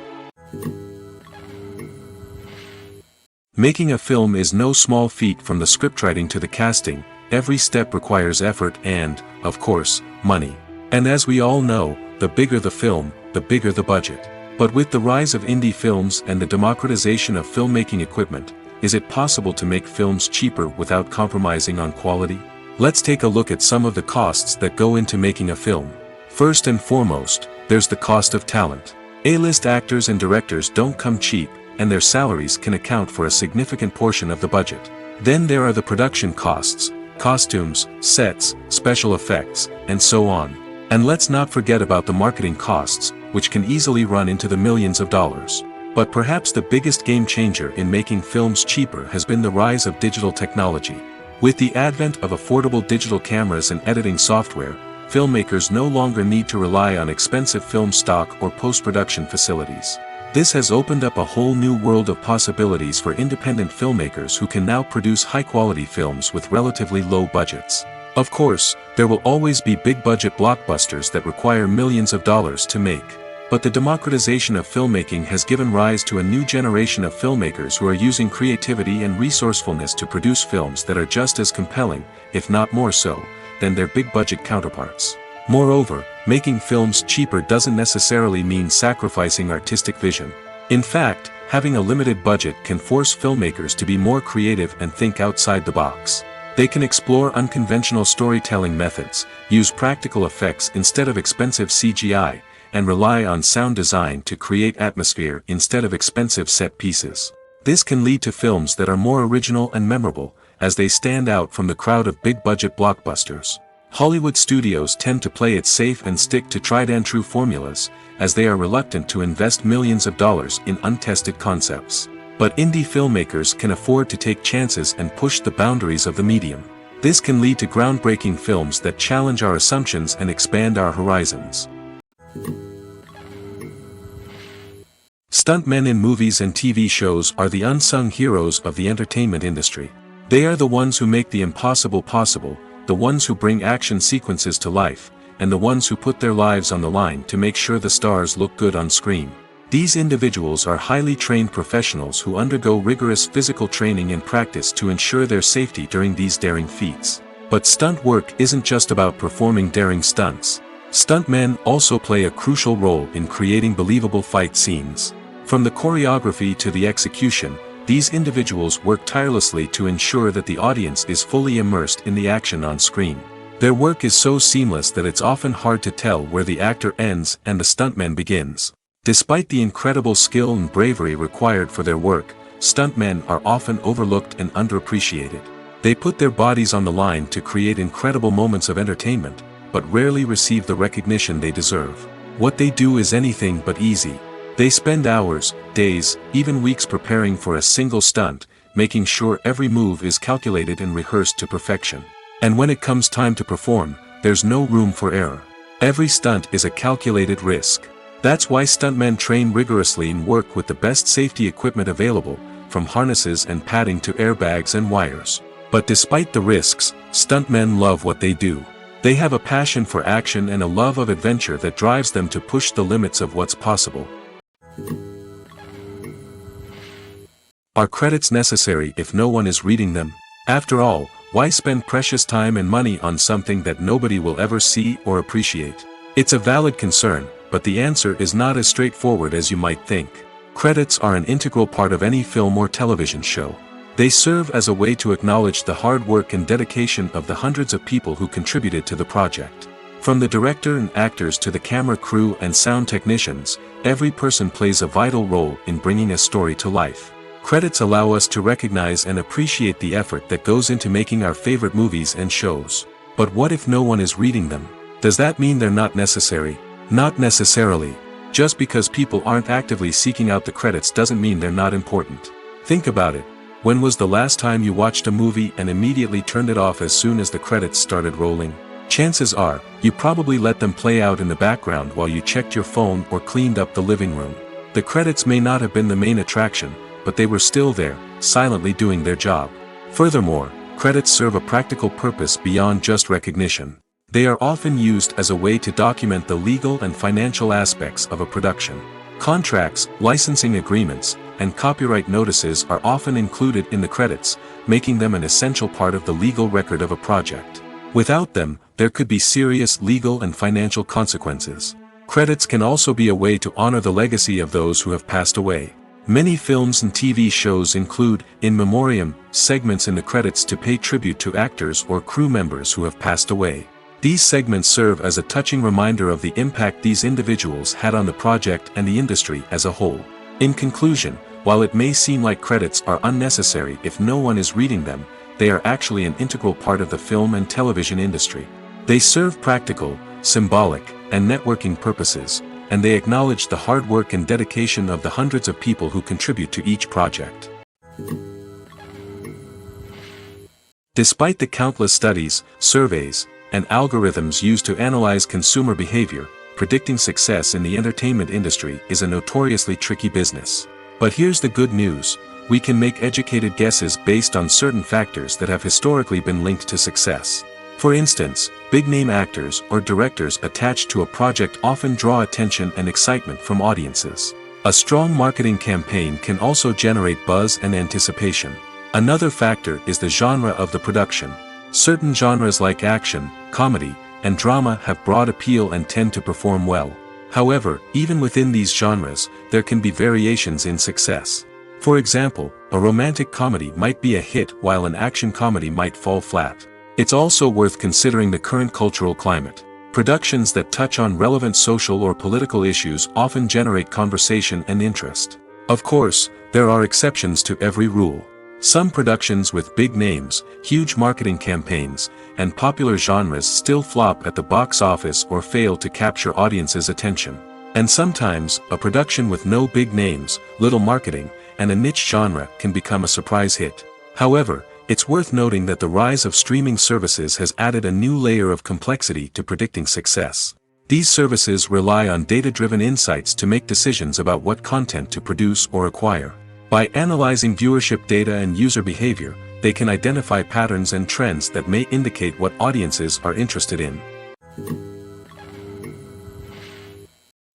Making a film is no small feat. From the scriptwriting to the casting, every step requires effort and, of course, money. And as we all know, the bigger the film, the bigger the budget. But with the rise of indie films and the democratization of filmmaking equipment, is it possible to make films cheaper without compromising on quality? Let's take a look at some of the costs that go into making a film. First and foremost, there's the cost of talent. A-list actors and directors don't come cheap, and their salaries can account for a significant portion of the budget. Then there are the production costs, costumes, sets, special effects, and so on. And let's not forget about the marketing costs, which can easily run into the millions of dollars. But perhaps the biggest game changer in making films cheaper has been the rise of digital technology. With the advent of affordable digital cameras and editing software, filmmakers no longer need to rely on expensive film stock or post-production facilities. This has opened up a whole new world of possibilities for independent filmmakers who can now produce high-quality films with relatively low budgets. Of course, there will always be big-budget blockbusters that require millions of dollars to make. But the democratization of filmmaking has given rise to a new generation of filmmakers who are using creativity and resourcefulness to produce films that are just as compelling, if not more so, than their big-budget counterparts. Moreover, making films cheaper doesn't necessarily mean sacrificing artistic vision. In fact, having a limited budget can force filmmakers to be more creative and think outside the box. They can explore unconventional storytelling methods, use practical effects instead of expensive CGI, and rely on sound design to create atmosphere instead of expensive set pieces. This can lead to films that are more original and memorable, as they stand out from the crowd of big-budget blockbusters. Hollywood studios tend to play it safe and stick to tried-and-true formulas, as they are reluctant to invest millions of dollars in untested concepts. But indie filmmakers can afford to take chances and push the boundaries of the medium. This can lead to groundbreaking films that challenge our assumptions and expand our horizons. Stuntmen in movies and TV shows are the unsung heroes of the entertainment industry. They are the ones who make the impossible possible, the ones who bring action sequences to life, and the ones who put their lives on the line to make sure the stars look good on screen. These individuals are highly trained professionals who undergo rigorous physical training and practice to ensure their safety during these daring feats. But stunt work isn't just about performing daring stunts. Stuntmen also play a crucial role in creating believable fight scenes. From the choreography to the execution, these individuals work tirelessly to ensure that the audience is fully immersed in the action on screen. Their work is so seamless that it's often hard to tell where the actor ends and the stuntman begins. Despite the incredible skill and bravery required for their work, stuntmen are often overlooked and underappreciated. They put their bodies on the line to create incredible moments of entertainment, but rarely receive the recognition they deserve. What they do is anything but easy. They spend hours, days, even weeks preparing for a single stunt, making sure every move is calculated and rehearsed to perfection. And when it comes time to perform, there's no room for error. Every stunt is a calculated risk. That's why stuntmen train rigorously and work with the best safety equipment available, from harnesses and padding to airbags and wires. But despite the risks, stuntmen love what they do. They have a passion for action and a love of adventure that drives them to push the limits of what's possible. Are credits necessary if no one is reading them? After all, why spend precious time and money on something that nobody will ever see or appreciate? It's a valid concern, but the answer is not as straightforward as you might think. Credits are an integral part of any film or television show. They serve as a way to acknowledge the hard work and dedication of the hundreds of people who contributed to the project. From the director and actors to the camera crew and sound technicians, every person plays a vital role in bringing a story to life. Credits allow us to recognize and appreciate the effort that goes into making our favorite movies and shows. But what if no one is reading them? Does that mean they're not necessary? Not necessarily. Just because people aren't actively seeking out the credits doesn't mean they're not important. Think about it. When was the last time you watched a movie and immediately turned it off as soon as the credits started rolling? Chances are, you probably let them play out in the background while you checked your phone or cleaned up the living room. The credits may not have been the main attraction, but they were still there, silently doing their job. Furthermore, credits serve a practical purpose beyond just recognition. They are often used as a way to document the legal and financial aspects of a production. Contracts, licensing agreements, and copyright notices are often included in the credits, making them an essential part of the legal record of a project. Without them, there could be serious legal and financial consequences. Credits can also be a way to honor the legacy of those who have passed away. Many films and TV shows include, in memoriam, segments in the credits to pay tribute to actors or crew members who have passed away. These segments serve as a touching reminder of the impact these individuals had on the project and the industry as a whole. In conclusion, while it may seem like credits are unnecessary if no one is reading them, they are actually an integral part of the film and television industry. They serve practical, symbolic, and networking purposes, and they acknowledge the hard work and dedication of the hundreds of people who contribute to each project. Despite the countless studies, surveys, and algorithms used to analyze consumer behavior, predicting success in the entertainment industry is a notoriously tricky business. But here's the good news: we can make educated guesses based on certain factors that have historically been linked to success. For instance, big-name actors or directors attached to a project often draw attention and excitement from audiences. A strong marketing campaign can also generate buzz and anticipation. Another factor is the genre of the production. Certain genres like action, comedy, and drama have broad appeal and tend to perform well. However, even within these genres, there can be variations in success. For example, a romantic comedy might be a hit while an action comedy might fall flat. It's also worth considering the current cultural climate. Productions that touch on relevant social or political issues often generate conversation and interest. Of course, there are exceptions to every rule. Some productions with big names, huge marketing campaigns, and popular genres still flop at the box office or fail to capture audiences' attention. And sometimes, a production with no big names, little marketing, and a niche genre can become a surprise hit. However, it's worth noting that the rise of streaming services has added a new layer of complexity to predicting success. These services rely on data-driven insights to make decisions about what content to produce or acquire. By analyzing viewership data and user behavior, they can identify patterns and trends that may indicate what audiences are interested in.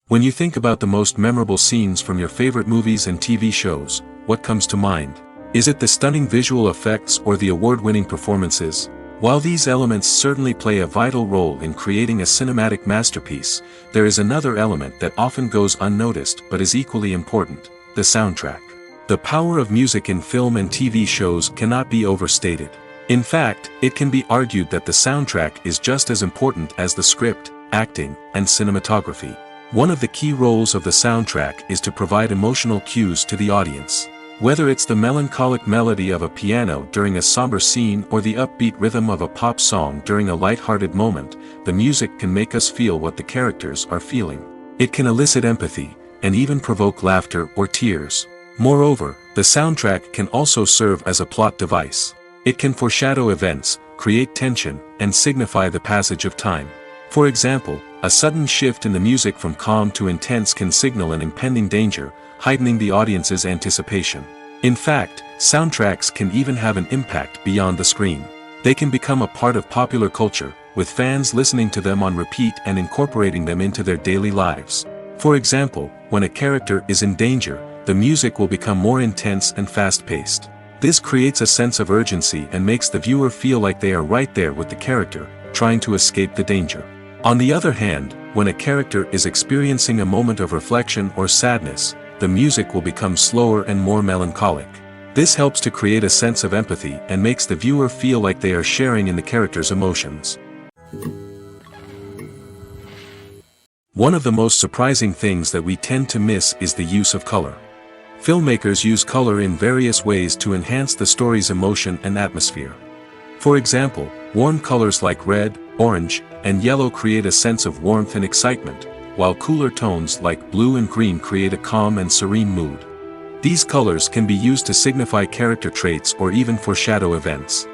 When you think about the most memorable scenes from your favorite movies and TV shows, what comes to mind? Is it the stunning visual effects or the award-winning performances? While these elements certainly play a vital role in creating a cinematic masterpiece, there is another element that often goes unnoticed but is equally important: the soundtrack. The power of music in film and TV shows cannot be overstated. In fact, it can be argued that the soundtrack is just as important as the script, acting, and cinematography. One of the key roles of the soundtrack is to provide emotional cues to the audience. Whether it's the melancholic melody of a piano during a somber scene or the upbeat rhythm of a pop song during a light-hearted moment, the music can make us feel what the characters are feeling. It can elicit empathy, and even provoke laughter or tears. Moreover, the soundtrack can also serve as a plot device. It can foreshadow events, create tension, and signify the passage of time. For example, a sudden shift in the music from calm to intense can signal an impending danger, heightening the audience's anticipation. In fact, soundtracks can even have an impact beyond the screen. They can become a part of popular culture, with fans listening to them on repeat and incorporating them into their daily lives. For example, when a character is in danger, the music will become more intense and fast-paced. This creates a sense of urgency and makes the viewer feel like they are right there with the character, trying to escape the danger. On the other hand, when a character is experiencing a moment of reflection or sadness, the music will become slower and more melancholic. This helps to create a sense of empathy and makes the viewer feel like they are sharing in the character's emotions. One of the most surprising things that we tend to miss is the use of color. Filmmakers use color in various ways to enhance the story's emotion and atmosphere. For example, warm colors like red, orange, and yellow create a sense of warmth and excitement, while cooler tones like blue and green create a calm and serene mood. These colors can be used to signify character traits or even foreshadow events.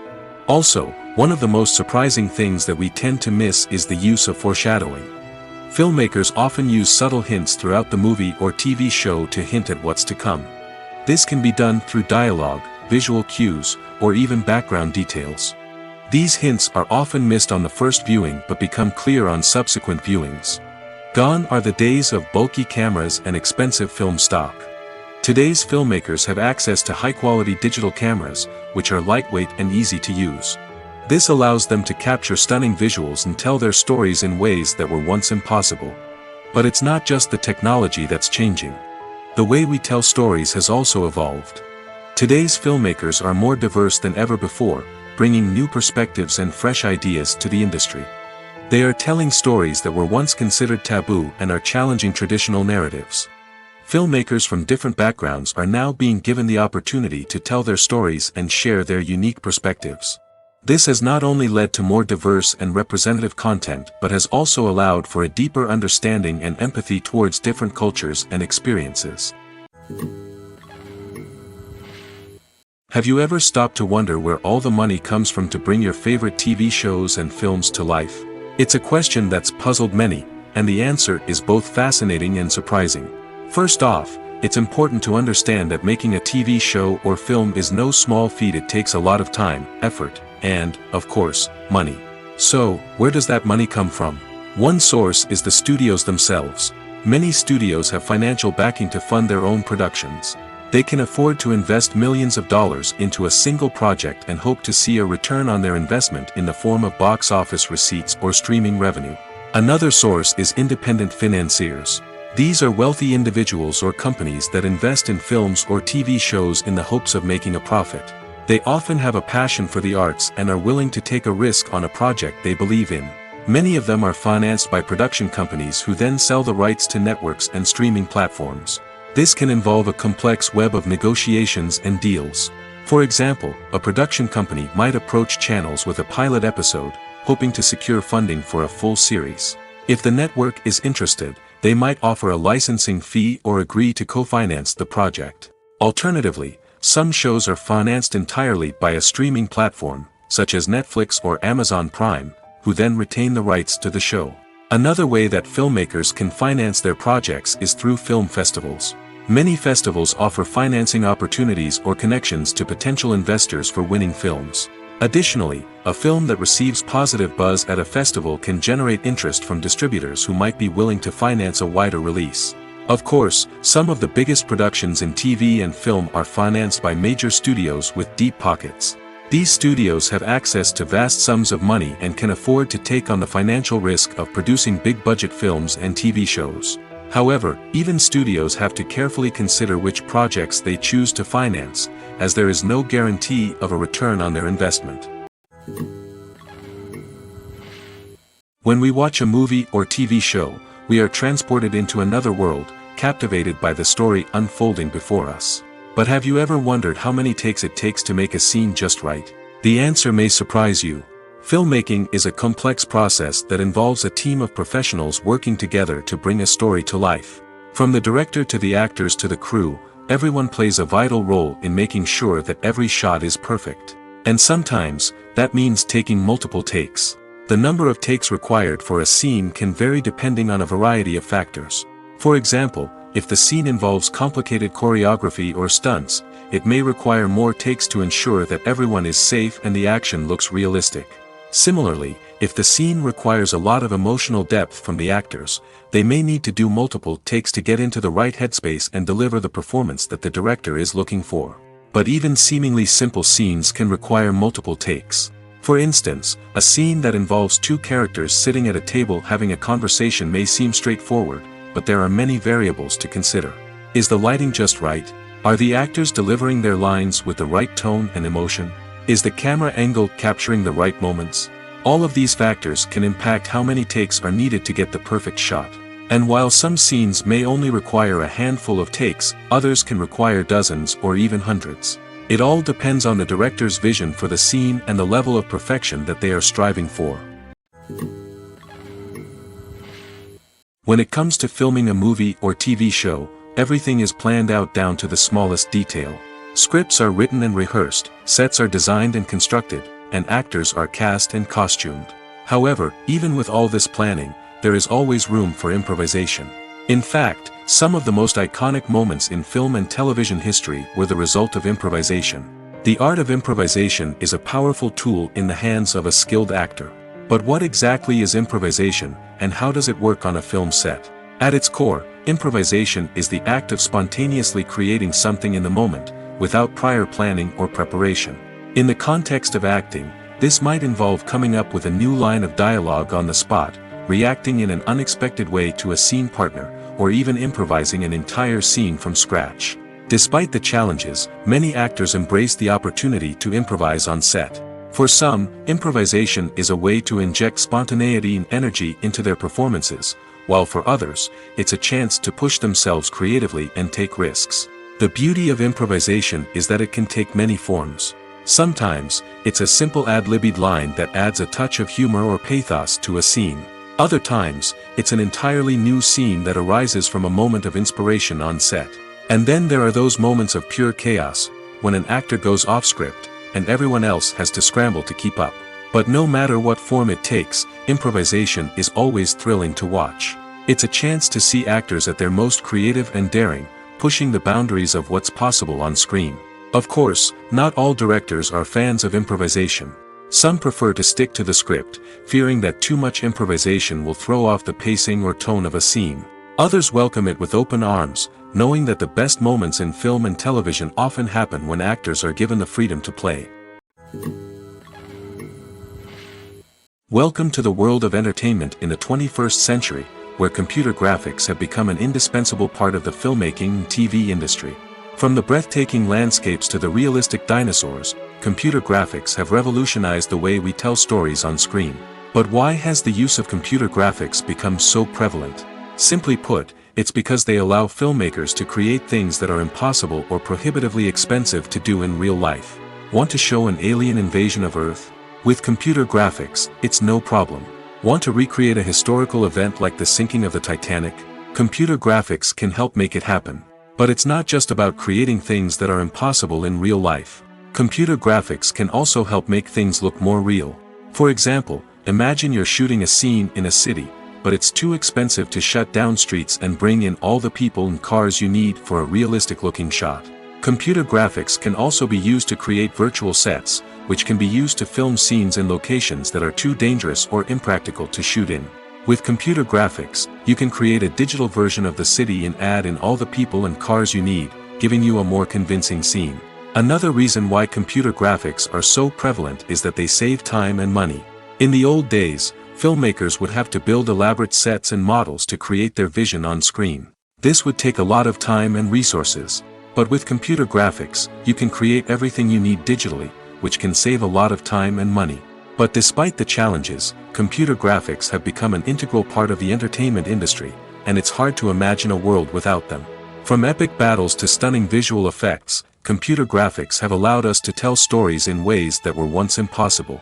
Also, one of the most surprising things that we tend to miss is the use of foreshadowing. Filmmakers often use subtle hints throughout the movie or TV show to hint at what's to come. This can be done through dialogue, visual cues, or even background details. These hints are often missed on the first viewing but become clear on subsequent viewings. Gone are the days of bulky cameras and expensive film stock. Today's filmmakers have access to high-quality digital cameras, which are lightweight and easy to use. This allows them to capture stunning visuals and tell their stories in ways that were once impossible. But it's not just the technology that's changing. The way we tell stories has also evolved. Today's filmmakers are more diverse than ever before, bringing new perspectives and fresh ideas to the industry. They are telling stories that were once considered taboo and are challenging traditional narratives. Filmmakers from different backgrounds are now being given the opportunity to tell their stories and share their unique perspectives. This has not only led to more diverse and representative content but has also allowed for a deeper understanding and empathy towards different cultures and experiences. Have you ever stopped to wonder where all the money comes from to bring your favorite TV shows and films to life? It's a question that's puzzled many, and the answer is both fascinating and surprising. First off, it's important to understand that making a TV show or film is no small feat. It takes a lot of time, effort, and, of course, money. So, where does that money come from? One source is the studios themselves. Many studios have financial backing to fund their own productions. They can afford to invest millions of dollars into a single project and hope to see a return on their investment in the form of box office receipts or streaming revenue. Another source is independent financiers. These are wealthy individuals or companies that invest in films or TV shows in the hopes of making a profit. They often have a passion for the arts and are willing to take a risk on a project they believe in. Many of them are financed by production companies who then sell the rights to networks and streaming platforms. This can involve a complex web of negotiations and deals. For example, a production company might approach channels with a pilot episode, hoping to secure funding for a full series. If the network is interested, they might offer a licensing fee or agree to co-finance the project. Alternatively, some shows are financed entirely by a streaming platform, such as Netflix or Amazon Prime, who then retain the rights to the show. Another way that filmmakers can finance their projects is through film festivals. Many festivals offer financing opportunities or connections to potential investors for winning films. Additionally, a film that receives positive buzz at a festival can generate interest from distributors who might be willing to finance a wider release. Of course, some of the biggest productions in TV and film are financed by major studios with deep pockets. These studios have access to vast sums of money and can afford to take on the financial risk of producing big-budget films and TV shows. However, even studios have to carefully consider which projects they choose to finance, as there is no guarantee of a return on their investment. When we watch a movie or TV show, we are transported into another world, captivated by the story unfolding before us. But have you ever wondered how many takes it takes to make a scene just right? The answer may surprise you. Filmmaking is a complex process that involves a team of professionals working together to bring a story to life. From the director to the actors to the crew, everyone plays a vital role in making sure that every shot is perfect. And sometimes, that means taking multiple takes. The number of takes required for a scene can vary depending on a variety of factors. For example, if the scene involves complicated choreography or stunts, it may require more takes to ensure that everyone is safe and the action looks realistic. Similarly, if the scene requires a lot of emotional depth from the actors, they may need to do multiple takes to get into the right headspace and deliver the performance that the director is looking for. But even seemingly simple scenes can require multiple takes. For instance, a scene that involves two characters sitting at a table having a conversation may seem straightforward, but there are many variables to consider. Is the lighting just right? Are the actors delivering their lines with the right tone and emotion? Is the camera angle capturing the right moments? All of these factors can impact how many takes are needed to get the perfect shot. And while some scenes may only require a handful of takes, others can require dozens or even hundreds. It all depends on the director's vision for the scene and the level of perfection that they are striving for. When it comes to filming a movie or TV show, everything is planned out down to the smallest detail. Scripts are written and rehearsed, sets are designed and constructed, and actors are cast and costumed. However, even with all this planning, there is always room for improvisation. In fact, some of the most iconic moments in film and television history were the result of improvisation. The art of improvisation is a powerful tool in the hands of a skilled actor. But what exactly is improvisation, and how does it work on a film set? At its core, improvisation is the act of spontaneously creating something in the moment, without prior planning or preparation. In the context of acting, this might involve coming up with a new line of dialogue on the spot, reacting in an unexpected way to a scene partner, or even improvising an entire scene from scratch. Despite the challenges, many actors embrace the opportunity to improvise on set. For some, improvisation is a way to inject spontaneity and energy into their performances, while for others, it's a chance to push themselves creatively and take risks. The beauty of improvisation is that it can take many forms. Sometimes, it's a simple ad-libbed line that adds a touch of humor or pathos to a scene. Other times, it's an entirely new scene that arises from a moment of inspiration on set. And then there are those moments of pure chaos, when an actor goes off script, and everyone else has to scramble to keep up. But no matter what form it takes, improvisation is always thrilling to watch. It's a chance to see actors at their most creative and daring, pushing the boundaries of what's possible on screen. Of course, not all directors are fans of improvisation. Some prefer to stick to the script, fearing that too much improvisation will throw off the pacing or tone of a scene. Others welcome it with open arms, knowing that the best moments in film and television often happen when actors are given the freedom to play. Welcome to the world of entertainment in the 21st century, where computer graphics have become an indispensable part of the filmmaking and TV industry. From the breathtaking landscapes to the realistic dinosaurs, computer graphics have revolutionized the way we tell stories on screen. But why has the use of computer graphics become so prevalent? Simply put, it's because they allow filmmakers to create things that are impossible or prohibitively expensive to do in real life. Want to show an alien invasion of Earth? With computer graphics, it's no problem. Want to recreate a historical event like the sinking of the Titanic? Computer graphics can help make it happen. But it's not just about creating things that are impossible in real life. Computer graphics can also help make things look more real. For example, imagine you're shooting a scene in a city, but it's too expensive to shut down streets and bring in all the people and cars you need for a realistic-looking shot. Computer graphics can also be used to create virtual sets, which can be used to film scenes in locations that are too dangerous or impractical to shoot in. With computer graphics, you can create a digital version of the city and add in all the people and cars you need, giving you a more convincing scene. Another reason why computer graphics are so prevalent is that they save time and money. In the old days, filmmakers would have to build elaborate sets and models to create their vision on screen. This would take a lot of time and resources. But with computer graphics, you can create everything you need digitally, which can save a lot of time and money. But despite the challenges, computer graphics have become an integral part of the entertainment industry, and it's hard to imagine a world without them. From epic battles to stunning visual effects, computer graphics have allowed us to tell stories in ways that were once impossible.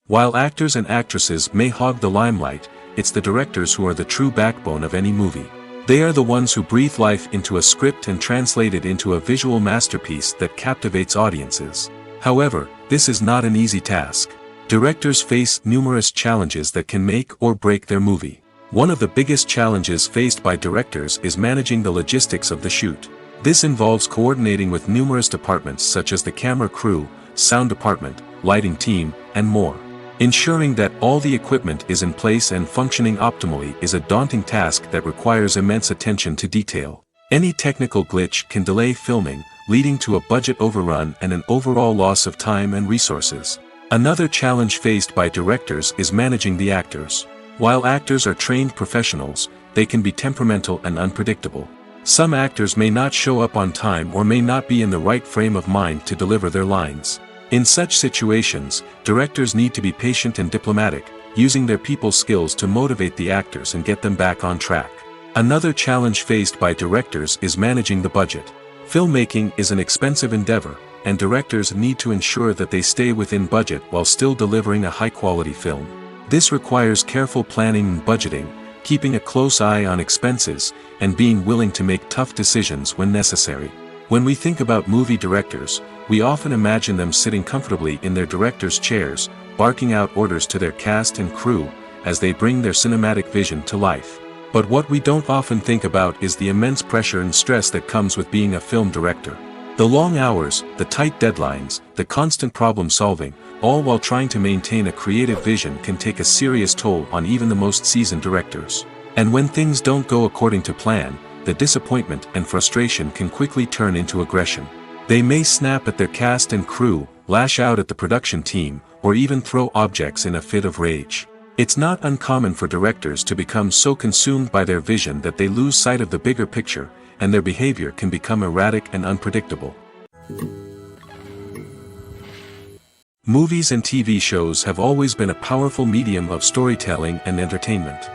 While actors and actresses may hog the limelight, it's the directors who are the true backbone of any movie. They are the ones who breathe life into a script and translate it into a visual masterpiece that captivates audiences. However, this is not an easy task. Directors face numerous challenges that can make or break their movie. One of the biggest challenges faced by directors is managing the logistics of the shoot. This involves coordinating with numerous departments such as the camera crew, sound department, lighting team, and more. Ensuring that all the equipment is in place and functioning optimally is a daunting task that requires immense attention to detail. Any technical glitch can delay filming, leading to a budget overrun and an overall loss of time and resources. Another challenge faced by directors is managing the actors. While actors are trained professionals, they can be temperamental and unpredictable. Some actors may not show up on time or may not be in the right frame of mind to deliver their lines. In such situations, directors need to be patient and diplomatic, using their people skills to motivate the actors and get them back on track. Another challenge faced by directors is managing the budget. Filmmaking is an expensive endeavor, and directors need to ensure that they stay within budget while still delivering a high-quality film. This requires careful planning and budgeting, keeping a close eye on expenses, and being willing to make tough decisions when necessary. When we think about movie directors, we often imagine them sitting comfortably in their director's chairs, barking out orders to their cast and crew, as they bring their cinematic vision to life. But what we don't often think about is the immense pressure and stress that comes with being a film director. The long hours, the tight deadlines, the constant problem solving, all while trying to maintain a creative vision can take a serious toll on even the most seasoned directors. And when things don't go according to plan, the disappointment and frustration can quickly turn into aggression. They may snap at their cast and crew, lash out at the production team, or even throw objects in a fit of rage. It's not uncommon for directors to become so consumed by their vision that they lose sight of the bigger picture, and their behavior can become erratic and unpredictable. Movies and TV shows have always been a powerful medium of storytelling and entertainment.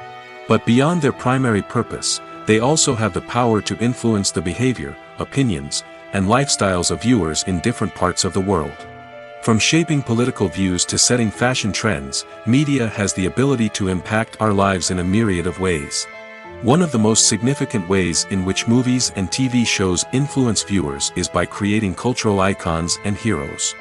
But beyond their primary purpose, they also have the power to influence the behavior, opinions, and lifestyles of viewers in different parts of the world. From shaping political views to setting fashion trends, media has the ability to impact our lives in a myriad of ways. One of the most significant ways in which movies and TV shows influence viewers is by creating cultural icons and heroes.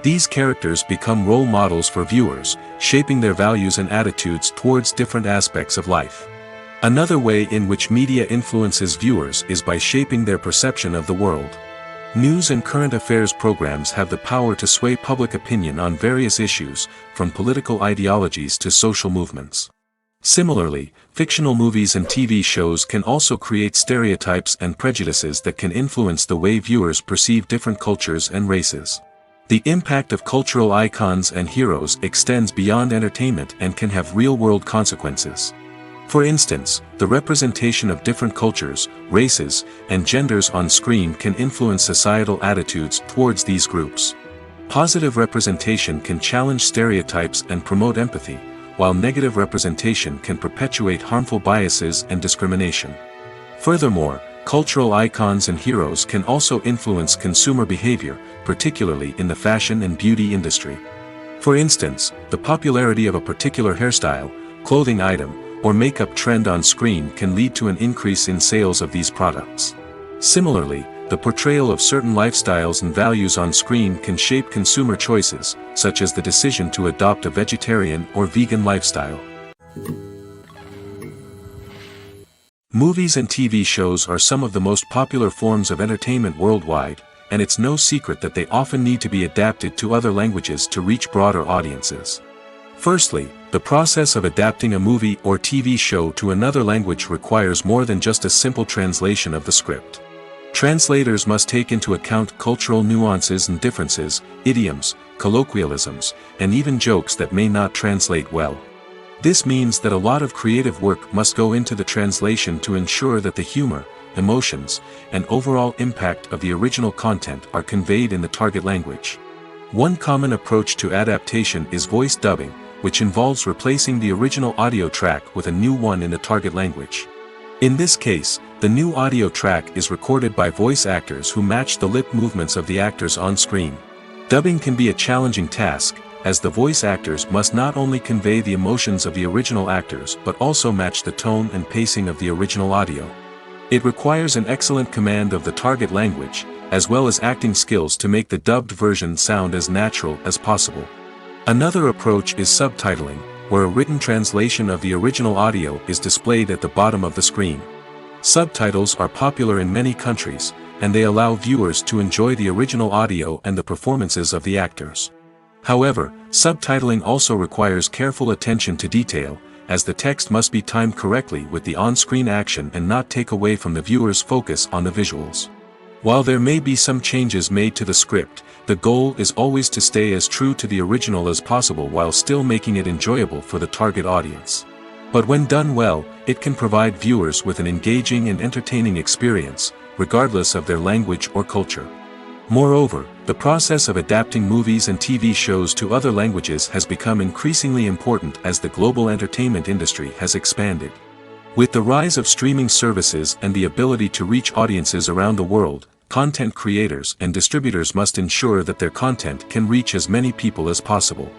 These characters become role models for viewers, shaping their values and attitudes towards different aspects of life. Another way in which media influences viewers is by shaping their perception of the world. News and current affairs programs have the power to sway public opinion on various issues, from political ideologies to social movements. Similarly, fictional movies and TV shows can also create stereotypes and prejudices that can influence the way viewers perceive different cultures and races. The impact of cultural icons and heroes extends beyond entertainment and can have real-world consequences. For instance, the representation of different cultures, races, and genders on screen can influence societal attitudes towards these groups. Positive representation can challenge stereotypes and promote empathy, while negative representation can perpetuate harmful biases and discrimination. Furthermore, cultural icons and heroes can also influence consumer behavior, particularly in the fashion and beauty industry. For instance, the popularity of a particular hairstyle, clothing item, or makeup trend on screen can lead to an increase in sales of these products. Similarly, the portrayal of certain lifestyles and values on screen can shape consumer choices, such as the decision to adopt a vegetarian or vegan lifestyle. Movies and TV shows are some of the most popular forms of entertainment worldwide, and it's no secret that they often need to be adapted to other languages to reach broader audiences. Firstly, the process of adapting a movie or TV show to another language requires more than just a simple translation of the script. Translators must take into account cultural nuances and differences, idioms, colloquialisms, and even jokes that may not translate well. This means that a lot of creative work must go into the translation to ensure that the humor, emotions, and overall impact of the original content are conveyed in the target language. One common approach to adaptation is voice dubbing, which involves replacing the original audio track with a new one in the target language. In this case, the new audio track is recorded by voice actors who match the lip movements of the actors on screen. Dubbing can be a challenging task, as the voice actors must not only convey the emotions of the original actors but also match the tone and pacing of the original audio. It requires an excellent command of the target language, as well as acting skills to make the dubbed version sound as natural as possible. Another approach is subtitling, where a written translation of the original audio is displayed at the bottom of the screen. Subtitles are popular in many countries, and they allow viewers to enjoy the original audio and the performances of the actors. However, subtitling also requires careful attention to detail, as the text must be timed correctly with the on-screen action and not take away from the viewer's focus on the visuals. While there may be some changes made to the script, the goal is always to stay as true to the original as possible while still making it enjoyable for the target audience. But when done well, it can provide viewers with an engaging and entertaining experience, regardless of their language or culture. Moreover, the process of adapting movies and TV shows to other languages has become increasingly important as the global entertainment industry has expanded. With the rise of streaming services and the ability to reach audiences around the world, content creators and distributors must ensure that their content can reach as many people as possible.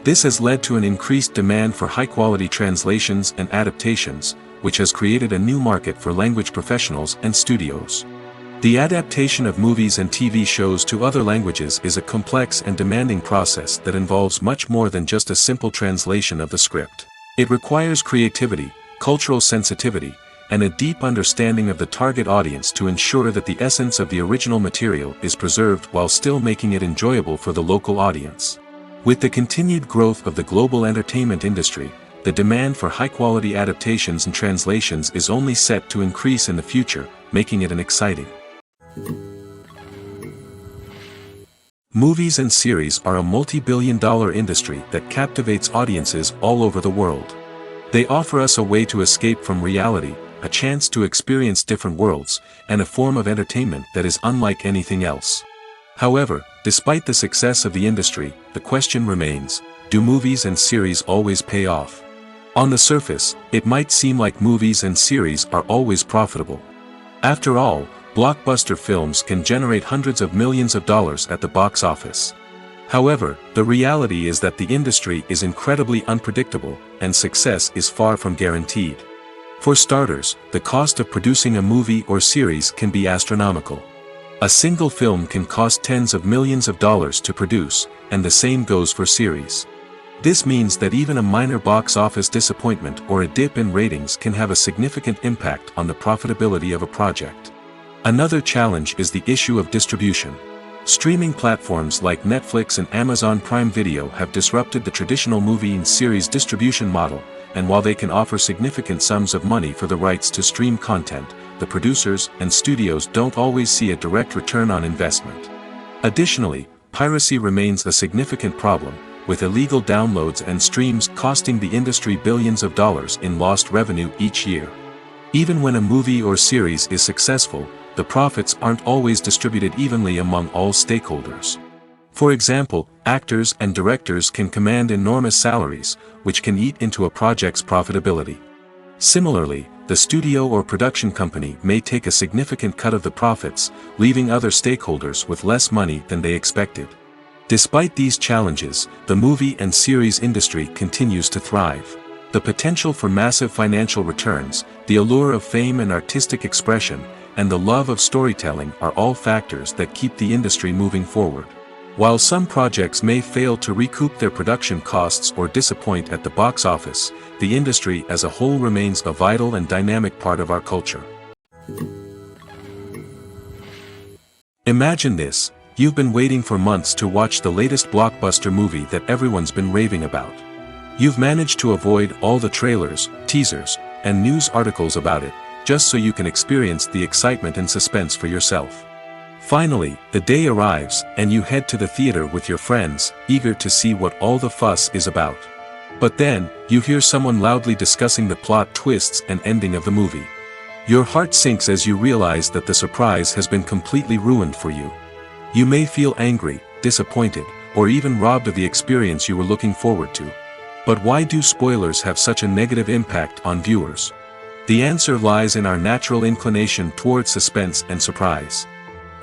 This has led to an increased demand for high-quality translations and adaptations, which has created a new market for language professionals and studios. The adaptation of movies and TV shows to other languages is a complex and demanding process that involves much more than just a simple translation of the script. It requires creativity, cultural sensitivity, and a deep understanding of the target audience to ensure that the essence of the original material is preserved while still making it enjoyable for the local audience. With the continued growth of the global entertainment industry, the demand for high-quality adaptations and translations is only set to increase in the future, making it an exciting. Movies and series are a multi-billion-dollar industry that captivates audiences all over the world. They offer us a way to escape from reality, a chance to experience different worlds, and a form of entertainment that is unlike anything else. However, despite the success of the industry, the question remains, do movies and series always pay off? On the surface, it might seem like movies and series are always profitable. After all, blockbuster films can generate hundreds of millions of dollars at the box office. However, the reality is that the industry is incredibly unpredictable, and success is far from guaranteed. For starters, the cost of producing a movie or series can be astronomical. A single film can cost tens of millions of dollars to produce, and the same goes for series. This means that even a minor box office disappointment or a dip in ratings can have a significant impact on the profitability of a project. Another challenge is the issue of distribution. Streaming platforms like Netflix and Amazon Prime Video have disrupted the traditional movie and series distribution model, and while they can offer significant sums of money for the rights to stream content, the producers and studios don't always see a direct return on investment. Additionally, piracy remains a significant problem, with illegal downloads and streams costing the industry billions of dollars in lost revenue each year. Even when a movie or series is successful, the profits aren't always distributed evenly among all stakeholders. For example, actors and directors can command enormous salaries, which can eat into a project's profitability. Similarly, the studio or production company may take a significant cut of the profits, leaving other stakeholders with less money than they expected. Despite these challenges, the movie and series industry continues to thrive. The potential for massive financial returns, the allure of fame and artistic expression, and the love of storytelling are all factors that keep the industry moving forward. While some projects may fail to recoup their production costs or disappoint at the box office, the industry as a whole remains a vital and dynamic part of our culture. Imagine this: you've been waiting for months to watch the latest blockbuster movie that everyone's been raving about. You've managed to avoid all the trailers, teasers, and news articles about it, just so you can experience the excitement and suspense for yourself. Finally, the day arrives, and you head to the theater with your friends, eager to see what all the fuss is about. But then, you hear someone loudly discussing the plot twists and ending of the movie. Your heart sinks as you realize that the surprise has been completely ruined for you. You may feel angry, disappointed, or even robbed of the experience you were looking forward to. But why do spoilers have such a negative impact on viewers? The answer lies in our natural inclination toward suspense and surprise.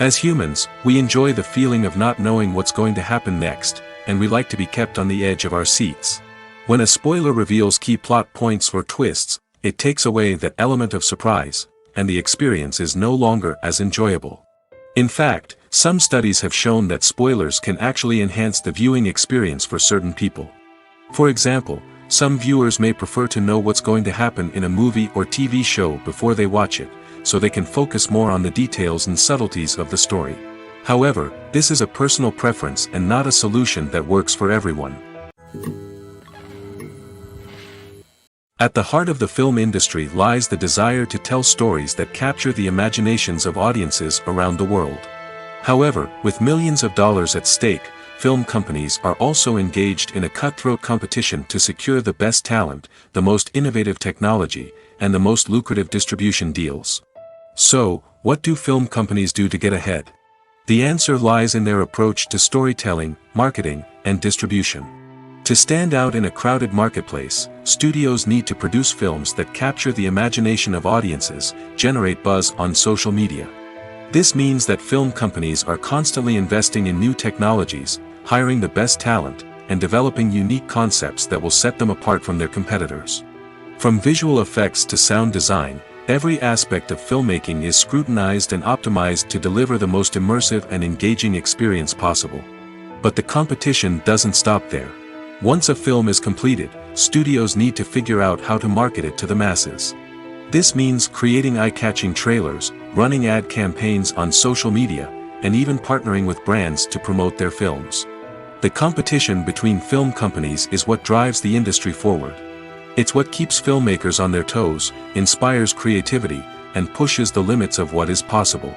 As humans, we enjoy the feeling of not knowing what's going to happen next, and we like to be kept on the edge of our seats. When a spoiler reveals key plot points or twists, it takes away that element of surprise, and the experience is no longer as enjoyable. In fact, some studies have shown that spoilers can actually enhance the viewing experience for certain people. For example, some viewers may prefer to know what's going to happen in a movie or TV show before they watch it, so they can focus more on the details and subtleties of the story. However, this is a personal preference and not a solution that works for everyone. At the heart of the film industry lies the desire to tell stories that capture the imaginations of audiences around the world. However, with millions of dollars at stake, film companies are also engaged in a cutthroat competition to secure the best talent, the most innovative technology, and the most lucrative distribution deals. So, what do film companies do to get ahead? The answer lies in their approach to storytelling, marketing, and distribution. To stand out in a crowded marketplace, studios need to produce films that capture the imagination of audiences, generate buzz on social media. This means that film companies are constantly investing in new technologies, hiring the best talent, and developing unique concepts that will set them apart from their competitors. From visual effects to sound design, every aspect of filmmaking is scrutinized and optimized to deliver the most immersive and engaging experience possible. But the competition doesn't stop there. Once a film is completed, studios need to figure out how to market it to the masses. This means creating eye-catching trailers, running ad campaigns on social media, and even partnering with brands to promote their films. The competition between film companies is what drives the industry forward. It's what keeps filmmakers on their toes, inspires creativity, and pushes the limits of what is possible.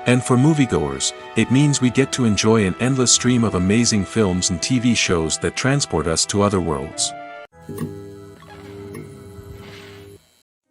And for moviegoers, it means we get to enjoy an endless stream of amazing films and TV shows that transport us to other worlds.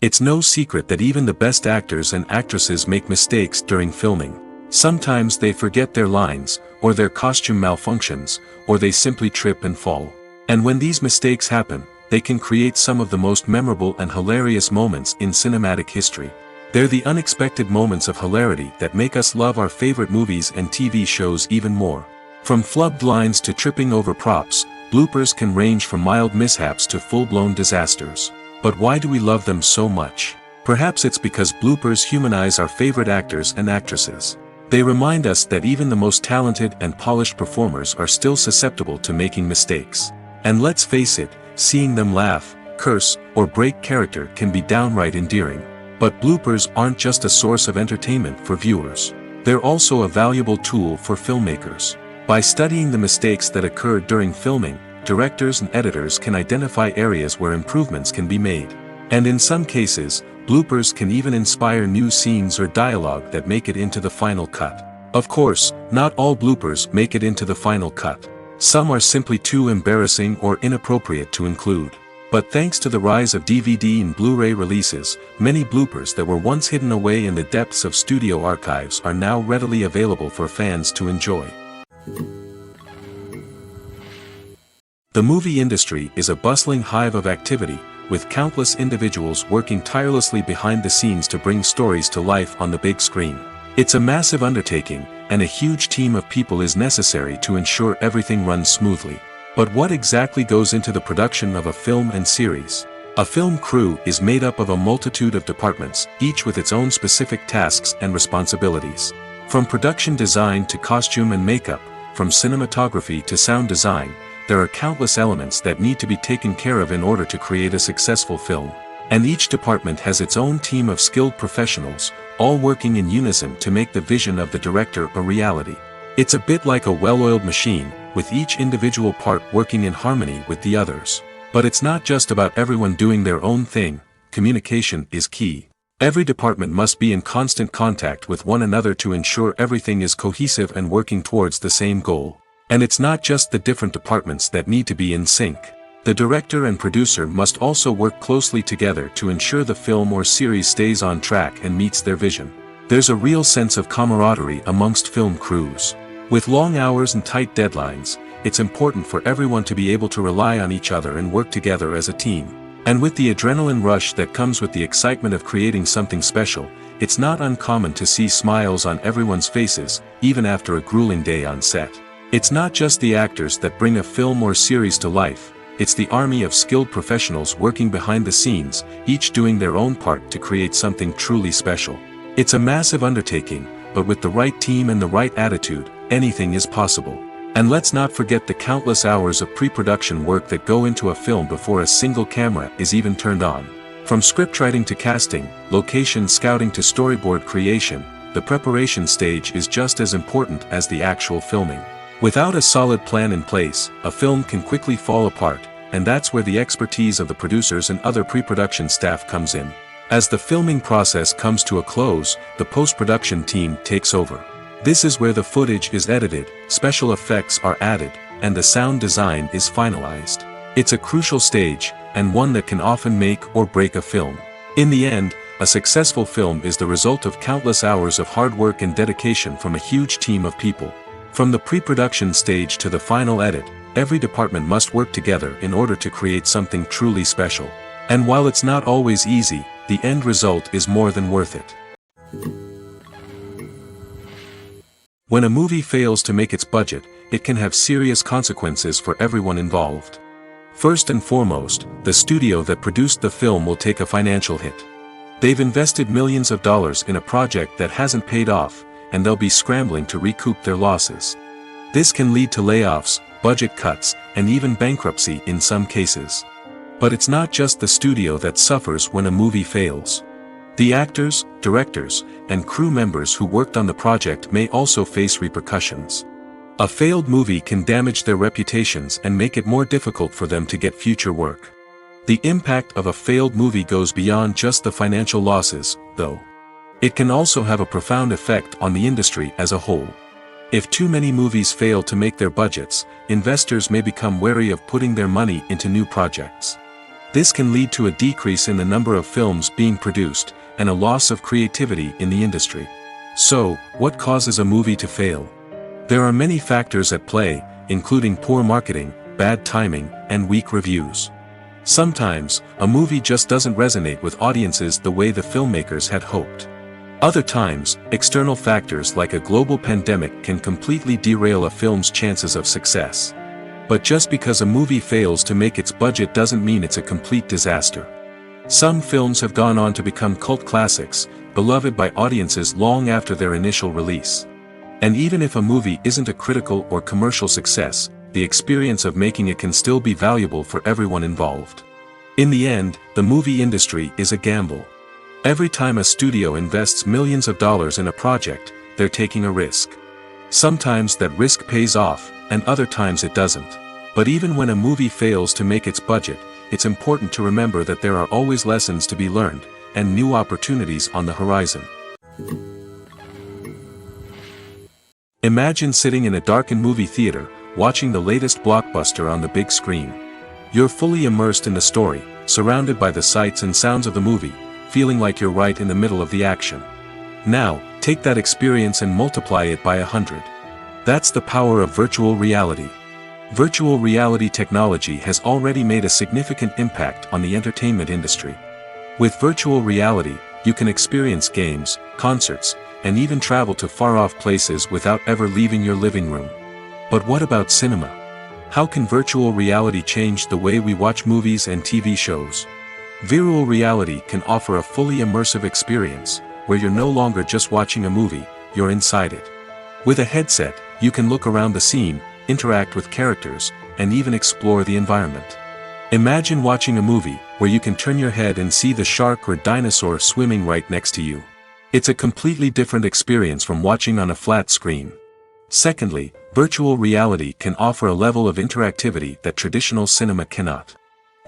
It's no secret that even the best actors and actresses make mistakes during filming. Sometimes they forget their lines, or their costume malfunctions, or they simply trip and fall. And when these mistakes happen, they can create some of the most memorable and hilarious moments in cinematic history. They're the unexpected moments of hilarity that make us love our favorite movies and TV shows even more. From flubbed lines to tripping over props, bloopers can range from mild mishaps to full-blown disasters. But why do we love them so much? Perhaps it's because bloopers humanize our favorite actors and actresses. They remind us that even the most talented and polished performers are still susceptible to making mistakes. And let's face it, seeing them laugh, curse, or break character can be downright endearing. But bloopers aren't just a source of entertainment for viewers. They're also a valuable tool for filmmakers. By studying the mistakes that occurred during filming, directors and editors can identify areas where improvements can be made. And in some cases, bloopers can even inspire new scenes or dialogue that make it into the final cut. Of course, not all bloopers make it into the final cut. Some are simply too embarrassing or inappropriate to include. But thanks to the rise of DVD and Blu-ray releases, many bloopers that were once hidden away in the depths of studio archives are now readily available for fans to enjoy. The movie industry is a bustling hive of activity, with countless individuals working tirelessly behind the scenes to bring stories to life on the big screen. It's a massive undertaking, and a huge team of people is necessary to ensure everything runs smoothly. But what exactly goes into the production of a film and series? A film crew is made up of a multitude of departments, each with its own specific tasks and responsibilities. From production design to costume and makeup, from cinematography to sound design, there are countless elements that need to be taken care of in order to create a successful film. And each department has its own team of skilled professionals, all working in unison to make the vision of the director a reality. It's a bit like a well-oiled machine, with each individual part working in harmony with the others. But it's not just about everyone doing their own thing. Communication is key. Every department must be in constant contact with one another to ensure everything is cohesive and working towards the same goal. And it's not just the different departments that need to be in sync. The director and producer must also work closely together to ensure the film or series stays on track and meets their vision. There's a real sense of camaraderie amongst film crews. With long hours and tight deadlines, it's important for everyone to be able to rely on each other and work together as a team. And with the adrenaline rush that comes with the excitement of creating something special, it's not uncommon to see smiles on everyone's faces, even after a grueling day on set. It's not just the actors that bring a film or series to life, it's the army of skilled professionals working behind the scenes, each doing their own part to create something truly special. It's a massive undertaking, but with the right team and the right attitude, anything is possible. And let's not forget the countless hours of pre-production work that go into a film before a single camera is even turned on. From scriptwriting to casting, location scouting to storyboard creation, the preparation stage is just as important as the actual filming. Without a solid plan in place, a film can quickly fall apart, and that's where the expertise of the producers and other pre-production staff comes in. As the filming process comes to a close, the post-production team takes over. This is where the footage is edited, special effects are added, and the sound design is finalized. It's a crucial stage, and one that can often make or break a film. In the end, a successful film is the result of countless hours of hard work and dedication from a huge team of people. From the pre-production stage to the final edit, every department must work together in order to create something truly special. And while it's not always easy, the end result is more than worth it. When a movie fails to make its budget, it can have serious consequences for everyone involved. First and foremost, the studio that produced the film will take a financial hit. They've invested millions of dollars in a project that hasn't paid off, and they'll be scrambling to recoup their losses. This can lead to layoffs, budget cuts, and even bankruptcy in some cases. But it's not just the studio that suffers when a movie fails. The actors, directors, and crew members who worked on the project may also face repercussions. A failed movie can damage their reputations and make it more difficult for them to get future work. The impact of a failed movie goes beyond just the financial losses, though. It can also have a profound effect on the industry as a whole. If too many movies fail to make their budgets, investors may become wary of putting their money into new projects. This can lead to a decrease in the number of films being produced, and a loss of creativity in the industry. So, what causes a movie to fail? There are many factors at play, including poor marketing, bad timing, and weak reviews. Sometimes, a movie just doesn't resonate with audiences the way the filmmakers had hoped. Other times, external factors like a global pandemic can completely derail a film's chances of success. But just because a movie fails to make its budget doesn't mean it's a complete disaster. Some films have gone on to become cult classics, beloved by audiences long after their initial release. And even if a movie isn't a critical or commercial success, the experience of making it can still be valuable for everyone involved. In the end, the movie industry is a gamble. Every time a studio invests millions of dollars in a project, they're taking a risk. Sometimes that risk pays off, and other times it doesn't. But even when a movie fails to make its budget, it's important to remember that there are always lessons to be learned, and new opportunities on the horizon. Imagine sitting in a darkened movie theater, watching the latest blockbuster on the big screen. You're fully immersed in the story, surrounded by the sights and sounds of the movie, feeling like you're right in the middle of the action. Now, take that experience and multiply it by 100. That's the power of virtual reality. Virtual reality technology has already made a significant impact on the entertainment industry. With virtual reality, you can experience games, concerts, and even travel to far-off places without ever leaving your living room. But what about cinema? How can virtual reality change the way we watch movies and TV shows? Virtual reality can offer a fully immersive experience, where you're no longer just watching a movie, you're inside it. With a headset, you can look around the scene, interact with characters, and even explore the environment. Imagine watching a movie, where you can turn your head and see the shark or dinosaur swimming right next to you. It's a completely different experience from watching on a flat screen. Secondly, virtual reality can offer a level of interactivity that traditional cinema cannot.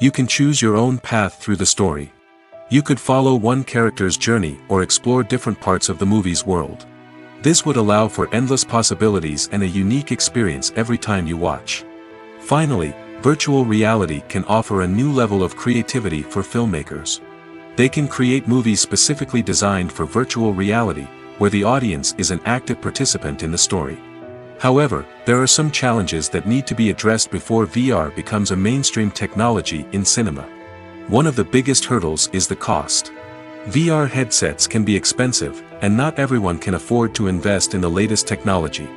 You can choose your own path through the story. You could follow one character's journey or explore different parts of the movie's world. This would allow for endless possibilities and a unique experience every time you watch. Finally, virtual reality can offer a new level of creativity for filmmakers. They can create movies specifically designed for virtual reality, where the audience is an active participant in the story. However, there are some challenges that need to be addressed before VR becomes a mainstream technology in cinema. One of the biggest hurdles is the cost. VR headsets can be expensive, and not everyone can afford to invest in the latest technology.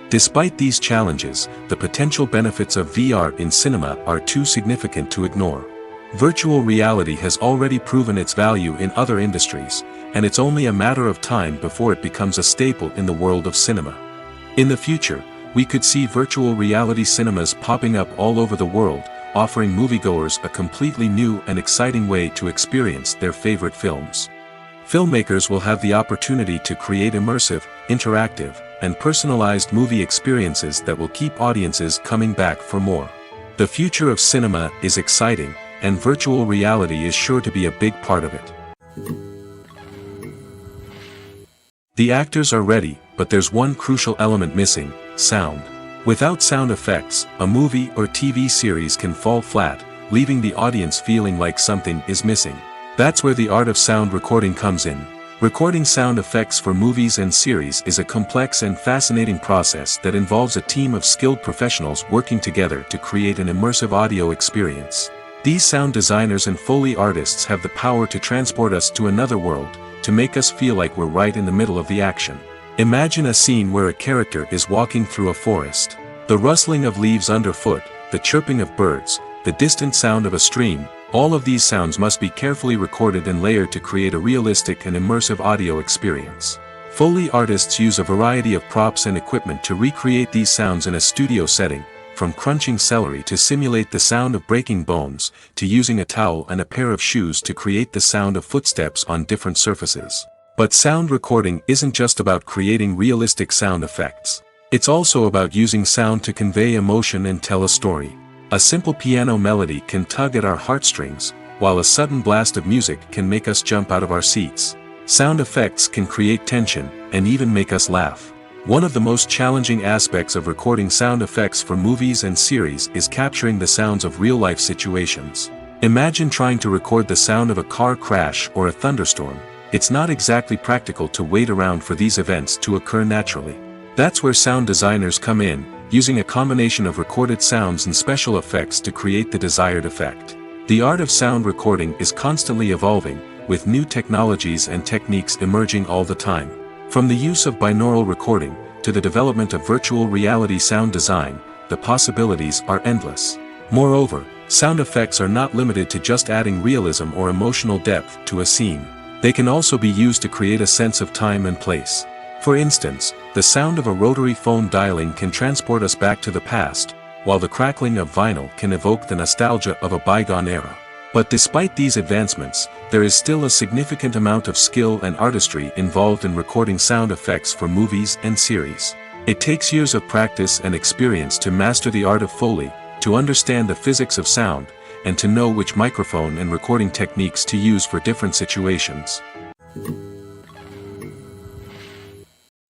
Despite these challenges, the potential benefits of VR in cinema are too significant to ignore. Virtual reality has already proven its value in other industries, and it's only a matter of time before it becomes a staple in the world of cinema. In the future, we could see virtual reality cinemas popping up all over the world, offering moviegoers a completely new and exciting way to experience their favorite films. Filmmakers will have the opportunity to create immersive, interactive, and personalized movie experiences that will keep audiences coming back for more. The future of cinema is exciting, and virtual reality is sure to be a big part of it. The actors are ready, but there's one crucial element missing: sound. Without sound effects, a movie or TV series can fall flat, leaving the audience feeling like something is missing. That's where the art of sound recording comes in. Recording sound effects for movies and series is a complex and fascinating process that involves a team of skilled professionals working together to create an immersive audio experience. These sound designers and Foley artists have the power to transport us to another world, to make us feel like we're right in the middle of the action. Imagine a scene where a character is walking through a forest. The rustling of leaves underfoot, the chirping of birds, the distant sound of a stream, all of these sounds must be carefully recorded and layered to create a realistic and immersive audio experience. Foley artists use a variety of props and equipment to recreate these sounds in a studio setting, from crunching celery to simulate the sound of breaking bones, to using a towel and a pair of shoes to create the sound of footsteps on different surfaces. But sound recording isn't just about creating realistic sound effects. It's also about using sound to convey emotion and tell a story. A simple piano melody can tug at our heartstrings, while a sudden blast of music can make us jump out of our seats. Sound effects can create tension, and even make us laugh. One of the most challenging aspects of recording sound effects for movies and series is capturing the sounds of real-life situations. Imagine trying to record the sound of a car crash or a thunderstorm. It's not exactly practical to wait around for these events to occur naturally. That's where sound designers come in, using a combination of recorded sounds and special effects to create the desired effect. The art of sound recording is constantly evolving, with new technologies and techniques emerging all the time. From the use of binaural recording, to the development of virtual reality sound design, the possibilities are endless. Moreover, sound effects are not limited to just adding realism or emotional depth to a scene. They can also be used to create a sense of time and place. For instance, the sound of a rotary phone dialing can transport us back to the past, while the crackling of vinyl can evoke the nostalgia of a bygone era. But despite these advancements, there is still a significant amount of skill and artistry involved in recording sound effects for movies and series. It takes years of practice and experience to master the art of Foley, to understand the physics of sound, and to know which microphone and recording techniques to use for different situations.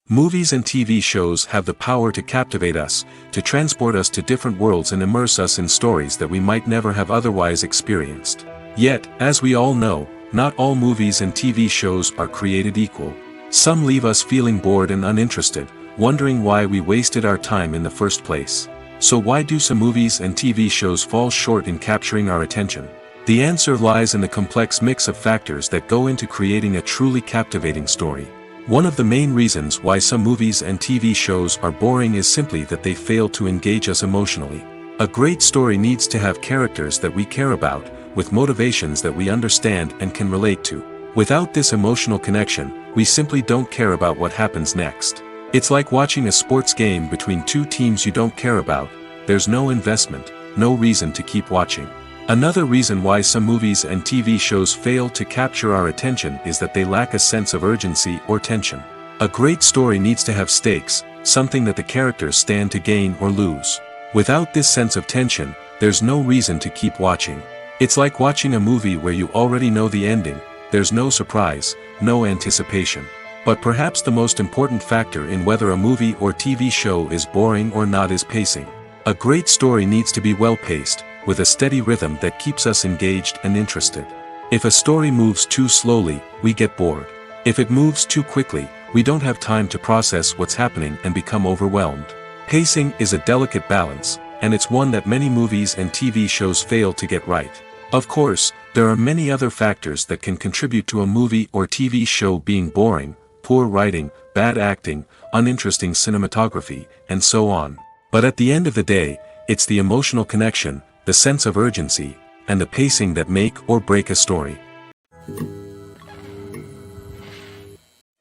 Movies and TV shows have the power to captivate us, to transport us to different worlds and immerse us in stories that we might never have otherwise experienced. Yet, as we all know, not all movies and TV shows are created equal. Some leave us feeling bored and uninterested, wondering why we wasted our time in the first place. So why do some movies and TV shows fall short in capturing our attention? The answer lies in the complex mix of factors that go into creating a truly captivating story. One of the main reasons why some movies and TV shows are boring is simply that they fail to engage us emotionally. A great story needs to have characters that we care about, with motivations that we understand and can relate to. Without this emotional connection, we simply don't care about what happens next. It's like watching a sports game between two teams you don't care about. There's no investment, no reason to keep watching. Another reason why some movies and TV shows fail to capture our attention is that they lack a sense of urgency or tension. A great story needs to have stakes, something that the characters stand to gain or lose. Without this sense of tension, there's no reason to keep watching. It's like watching a movie where you already know the ending, there's no surprise, no anticipation. But perhaps the most important factor in whether a movie or TV show is boring or not is pacing. A great story needs to be well-paced, with a steady rhythm that keeps us engaged and interested. If a story moves too slowly, we get bored. If it moves too quickly, we don't have time to process what's happening and become overwhelmed. Pacing is a delicate balance, and it's one that many movies and TV shows fail to get right. Of course, there are many other factors that can contribute to a movie or TV show being boring: poor writing, bad acting, uninteresting cinematography, and so on. But at the end of the day, it's the emotional connection, the sense of urgency, and the pacing that make or break a story.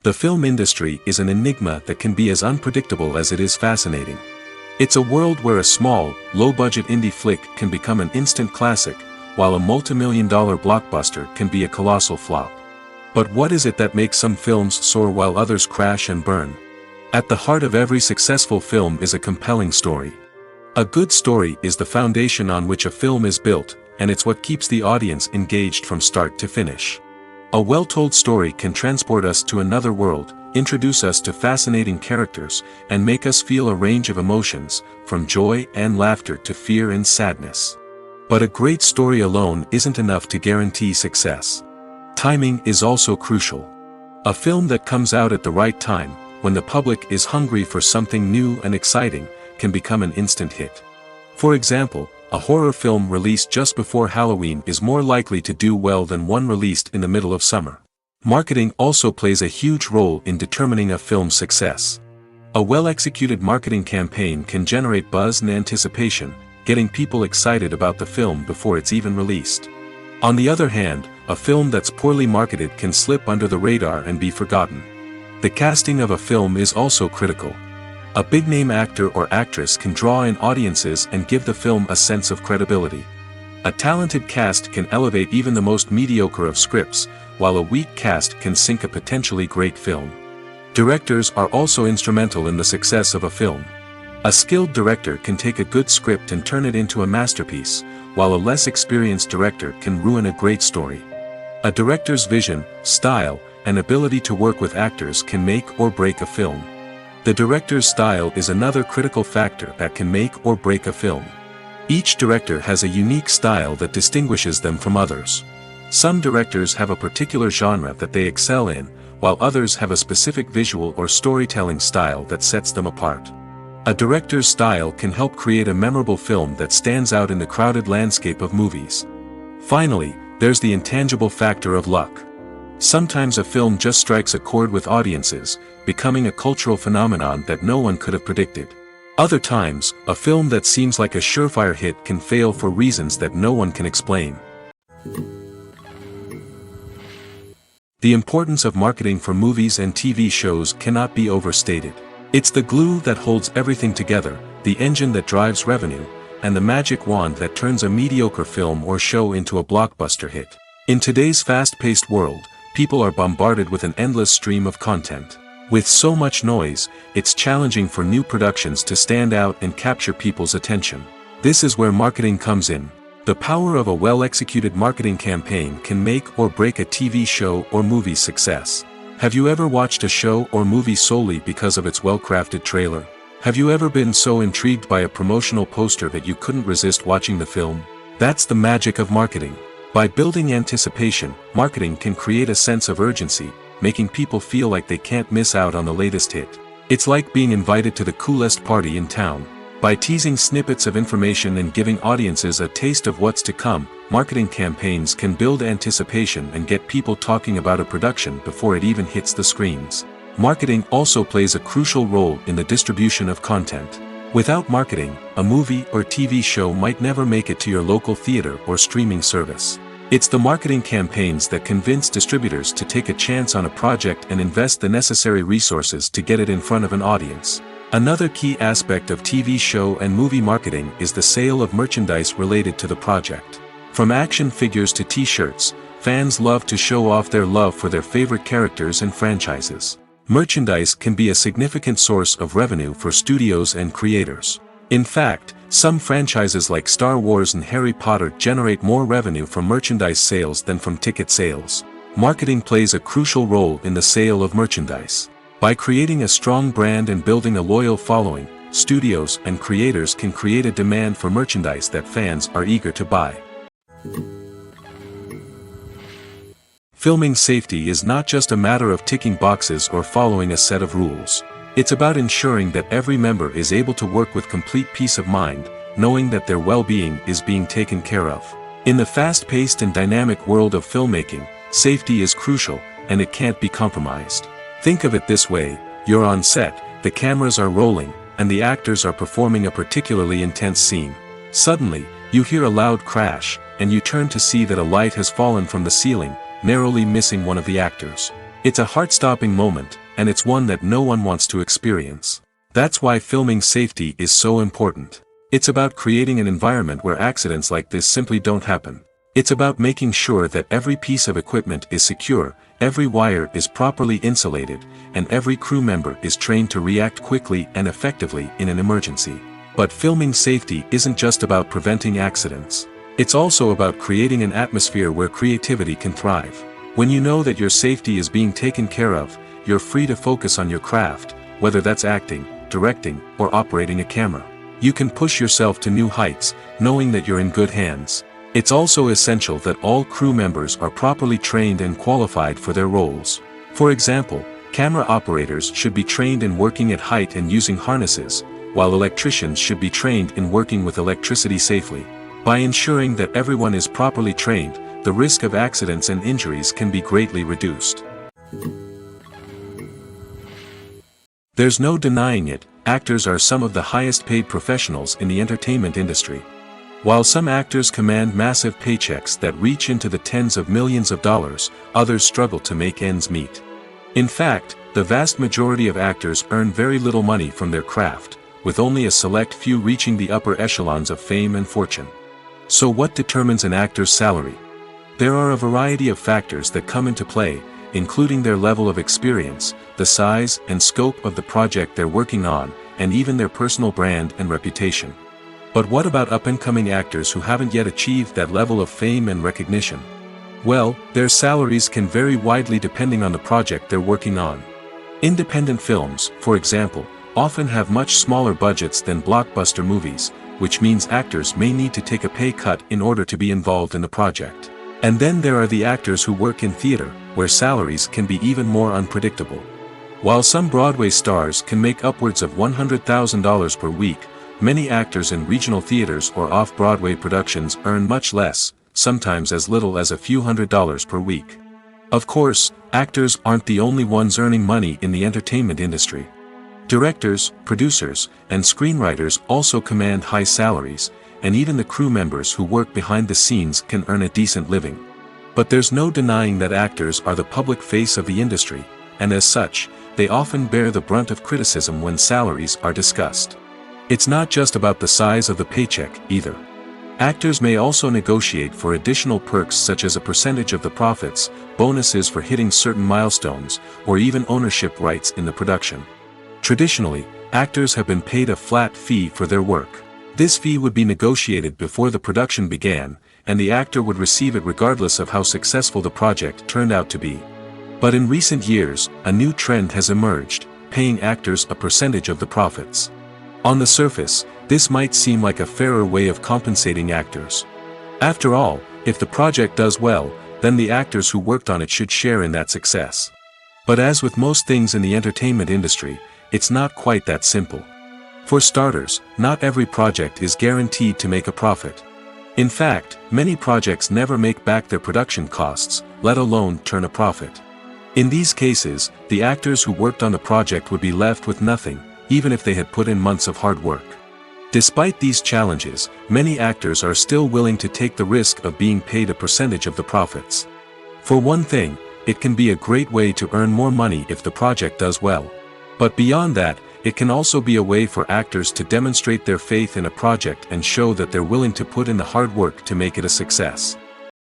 The film industry is an enigma that can be as unpredictable as it is fascinating. It's a world where a small, low-budget indie flick can become an instant classic, while a multi-million-dollar blockbuster can be a colossal flop. But what is it that makes some films soar while others crash and burn? At the heart of every successful film is a compelling story. A good story is the foundation on which a film is built, and it's what keeps the audience engaged from start to finish. A well-told story can transport us to another world, introduce us to fascinating characters, and make us feel a range of emotions, from joy and laughter to fear and sadness. But a great story alone isn't enough to guarantee success. Timing is also crucial. A film that comes out at the right time, when the public is hungry for something new and exciting, can become an instant hit. For example, a horror film released just before Halloween is more likely to do well than one released in the middle of summer. Marketing also plays a huge role in determining a film's success. A well-executed marketing campaign can generate buzz and anticipation, getting people excited about the film before it's even released. On the other hand, a film that's poorly marketed can slip under the radar and be forgotten. The casting of a film is also critical. A big-name actor or actress can draw in audiences and give the film a sense of credibility. A talented cast can elevate even the most mediocre of scripts, while a weak cast can sink a potentially great film. Directors are also instrumental in the success of a film. A skilled director can take a good script and turn it into a masterpiece, while a less experienced director can ruin a great story. A director's vision, style, and ability to work with actors can make or break a film. The director's style is another critical factor that can make or break a film. Each director has a unique style that distinguishes them from others. Some directors have a particular genre that they excel in, while others have a specific visual or storytelling style that sets them apart. A director's style can help create a memorable film that stands out in the crowded landscape of movies. Finally, there's the intangible factor of luck. Sometimes a film just strikes a chord with audiences, becoming a cultural phenomenon that no one could have predicted. Other times, a film that seems like a surefire hit can fail for reasons that no one can explain. The importance of marketing for movies and TV shows cannot be overstated. It's the glue that holds everything together, the engine that drives revenue, and the magic wand that turns a mediocre film or show into a blockbuster hit. In today's fast-paced world, people are bombarded with an endless stream of content. With so much noise, it's challenging for new productions to stand out and capture people's attention. This is where marketing comes in. The power of a well-executed marketing campaign can make or break a TV show or movie's success. Have you ever watched a show or movie solely because of its well-crafted trailer? Have you ever been so intrigued by a promotional poster that you couldn't resist watching the film? That's the magic of marketing. By building anticipation, marketing can create a sense of urgency, making people feel like they can't miss out on the latest hit. It's like being invited to the coolest party in town. By teasing snippets of information and giving audiences a taste of what's to come, marketing campaigns can build anticipation and get people talking about a production before it even hits the screens. Marketing also plays a crucial role in the distribution of content. Without marketing, a movie or TV show might never make it to your local theater or streaming service. It's the marketing campaigns that convince distributors to take a chance on a project and invest the necessary resources to get it in front of an audience. Another key aspect of TV show and movie marketing is the sale of merchandise related to the project. From action figures to t-shirts, fans love to show off their love for their favorite characters and franchises. Merchandise can be a significant source of revenue for studios and creators. In fact, some franchises like Star Wars and Harry Potter generate more revenue from merchandise sales than from ticket sales. Marketing plays a crucial role in the sale of merchandise. By creating a strong brand and building a loyal following, studios and creators can create a demand for merchandise that fans are eager to buy. Filming safety is not just a matter of ticking boxes or following a set of rules. It's about ensuring that every member is able to work with complete peace of mind, knowing that their well-being is being taken care of. In the fast-paced and dynamic world of filmmaking, safety is crucial, and it can't be compromised. Think of it this way: you're on set, the cameras are rolling, and the actors are performing a particularly intense scene. Suddenly, you hear a loud crash, and you turn to see that a light has fallen from the ceiling, narrowly missing one of the actors. It's a heart-stopping moment, and it's one that no one wants to experience. That's why filming safety is so important. It's about creating an environment where accidents like this simply don't happen. It's about making sure that every piece of equipment is secure, every wire is properly insulated, and every crew member is trained to react quickly and effectively in an emergency. But filming safety isn't just about preventing accidents. It's also about creating an atmosphere where creativity can thrive. When you know that your safety is being taken care of, you're free to focus on your craft, whether that's acting, directing, or operating a camera. You can push yourself to new heights, knowing that you're in good hands. It's also essential that all crew members are properly trained and qualified for their roles. For example, camera operators should be trained in working at height and using harnesses, while electricians should be trained in working with electricity safely. By ensuring that everyone is properly trained, the risk of accidents and injuries can be greatly reduced. There's no denying it, actors are some of the highest paid professionals in the entertainment industry. While some actors command massive paychecks that reach into the tens of millions of dollars, others struggle to make ends meet. In fact, the vast majority of actors earn very little money from their craft, with only a select few reaching the upper echelons of fame and fortune. So what determines an actor's salary? There are a variety of factors that come into play, including their level of experience, the size and scope of the project they're working on, and even their personal brand and reputation. But what about up-and-coming actors who haven't yet achieved that level of fame and recognition? Well, their salaries can vary widely depending on the project they're working on. Independent films, for example, often have much smaller budgets than blockbuster movies, which means actors may need to take a pay cut in order to be involved in the project. And then there are the actors who work in theater, where salaries can be even more unpredictable. While some Broadway stars can make upwards of $100,000 per week, many actors in regional theaters or off-Broadway productions earn much less, sometimes as little as a few $100s per week. Of course, actors aren't the only ones earning money in the entertainment industry. Directors, producers, and screenwriters also command high salaries, and even the crew members who work behind the scenes can earn a decent living. But there's no denying that actors are the public face of the industry, and as such, they often bear the brunt of criticism when salaries are discussed. It's not just about the size of the paycheck, either. Actors may also negotiate for additional perks such as a percentage of the profits, bonuses for hitting certain milestones, or even ownership rights in the production. Traditionally, actors have been paid a flat fee for their work. This fee would be negotiated before the production began, and the actor would receive it regardless of how successful the project turned out to be. But in recent years, a new trend has emerged, paying actors a percentage of the profits. On the surface, this might seem like a fairer way of compensating actors. After all, if the project does well, then the actors who worked on it should share in that success. But as with most things in the entertainment industry, it's not quite that simple. For starters, not every project is guaranteed to make a profit. In fact, many projects never make back their production costs, let alone turn a profit. In these cases, the actors who worked on the project would be left with nothing, even if they had put in months of hard work. Despite these challenges, many actors are still willing to take the risk of being paid a percentage of the profits. For one thing, it can be a great way to earn more money if the project does well. But beyond that, it can also be a way for actors to demonstrate their faith in a project and show that they're willing to put in the hard work to make it a success.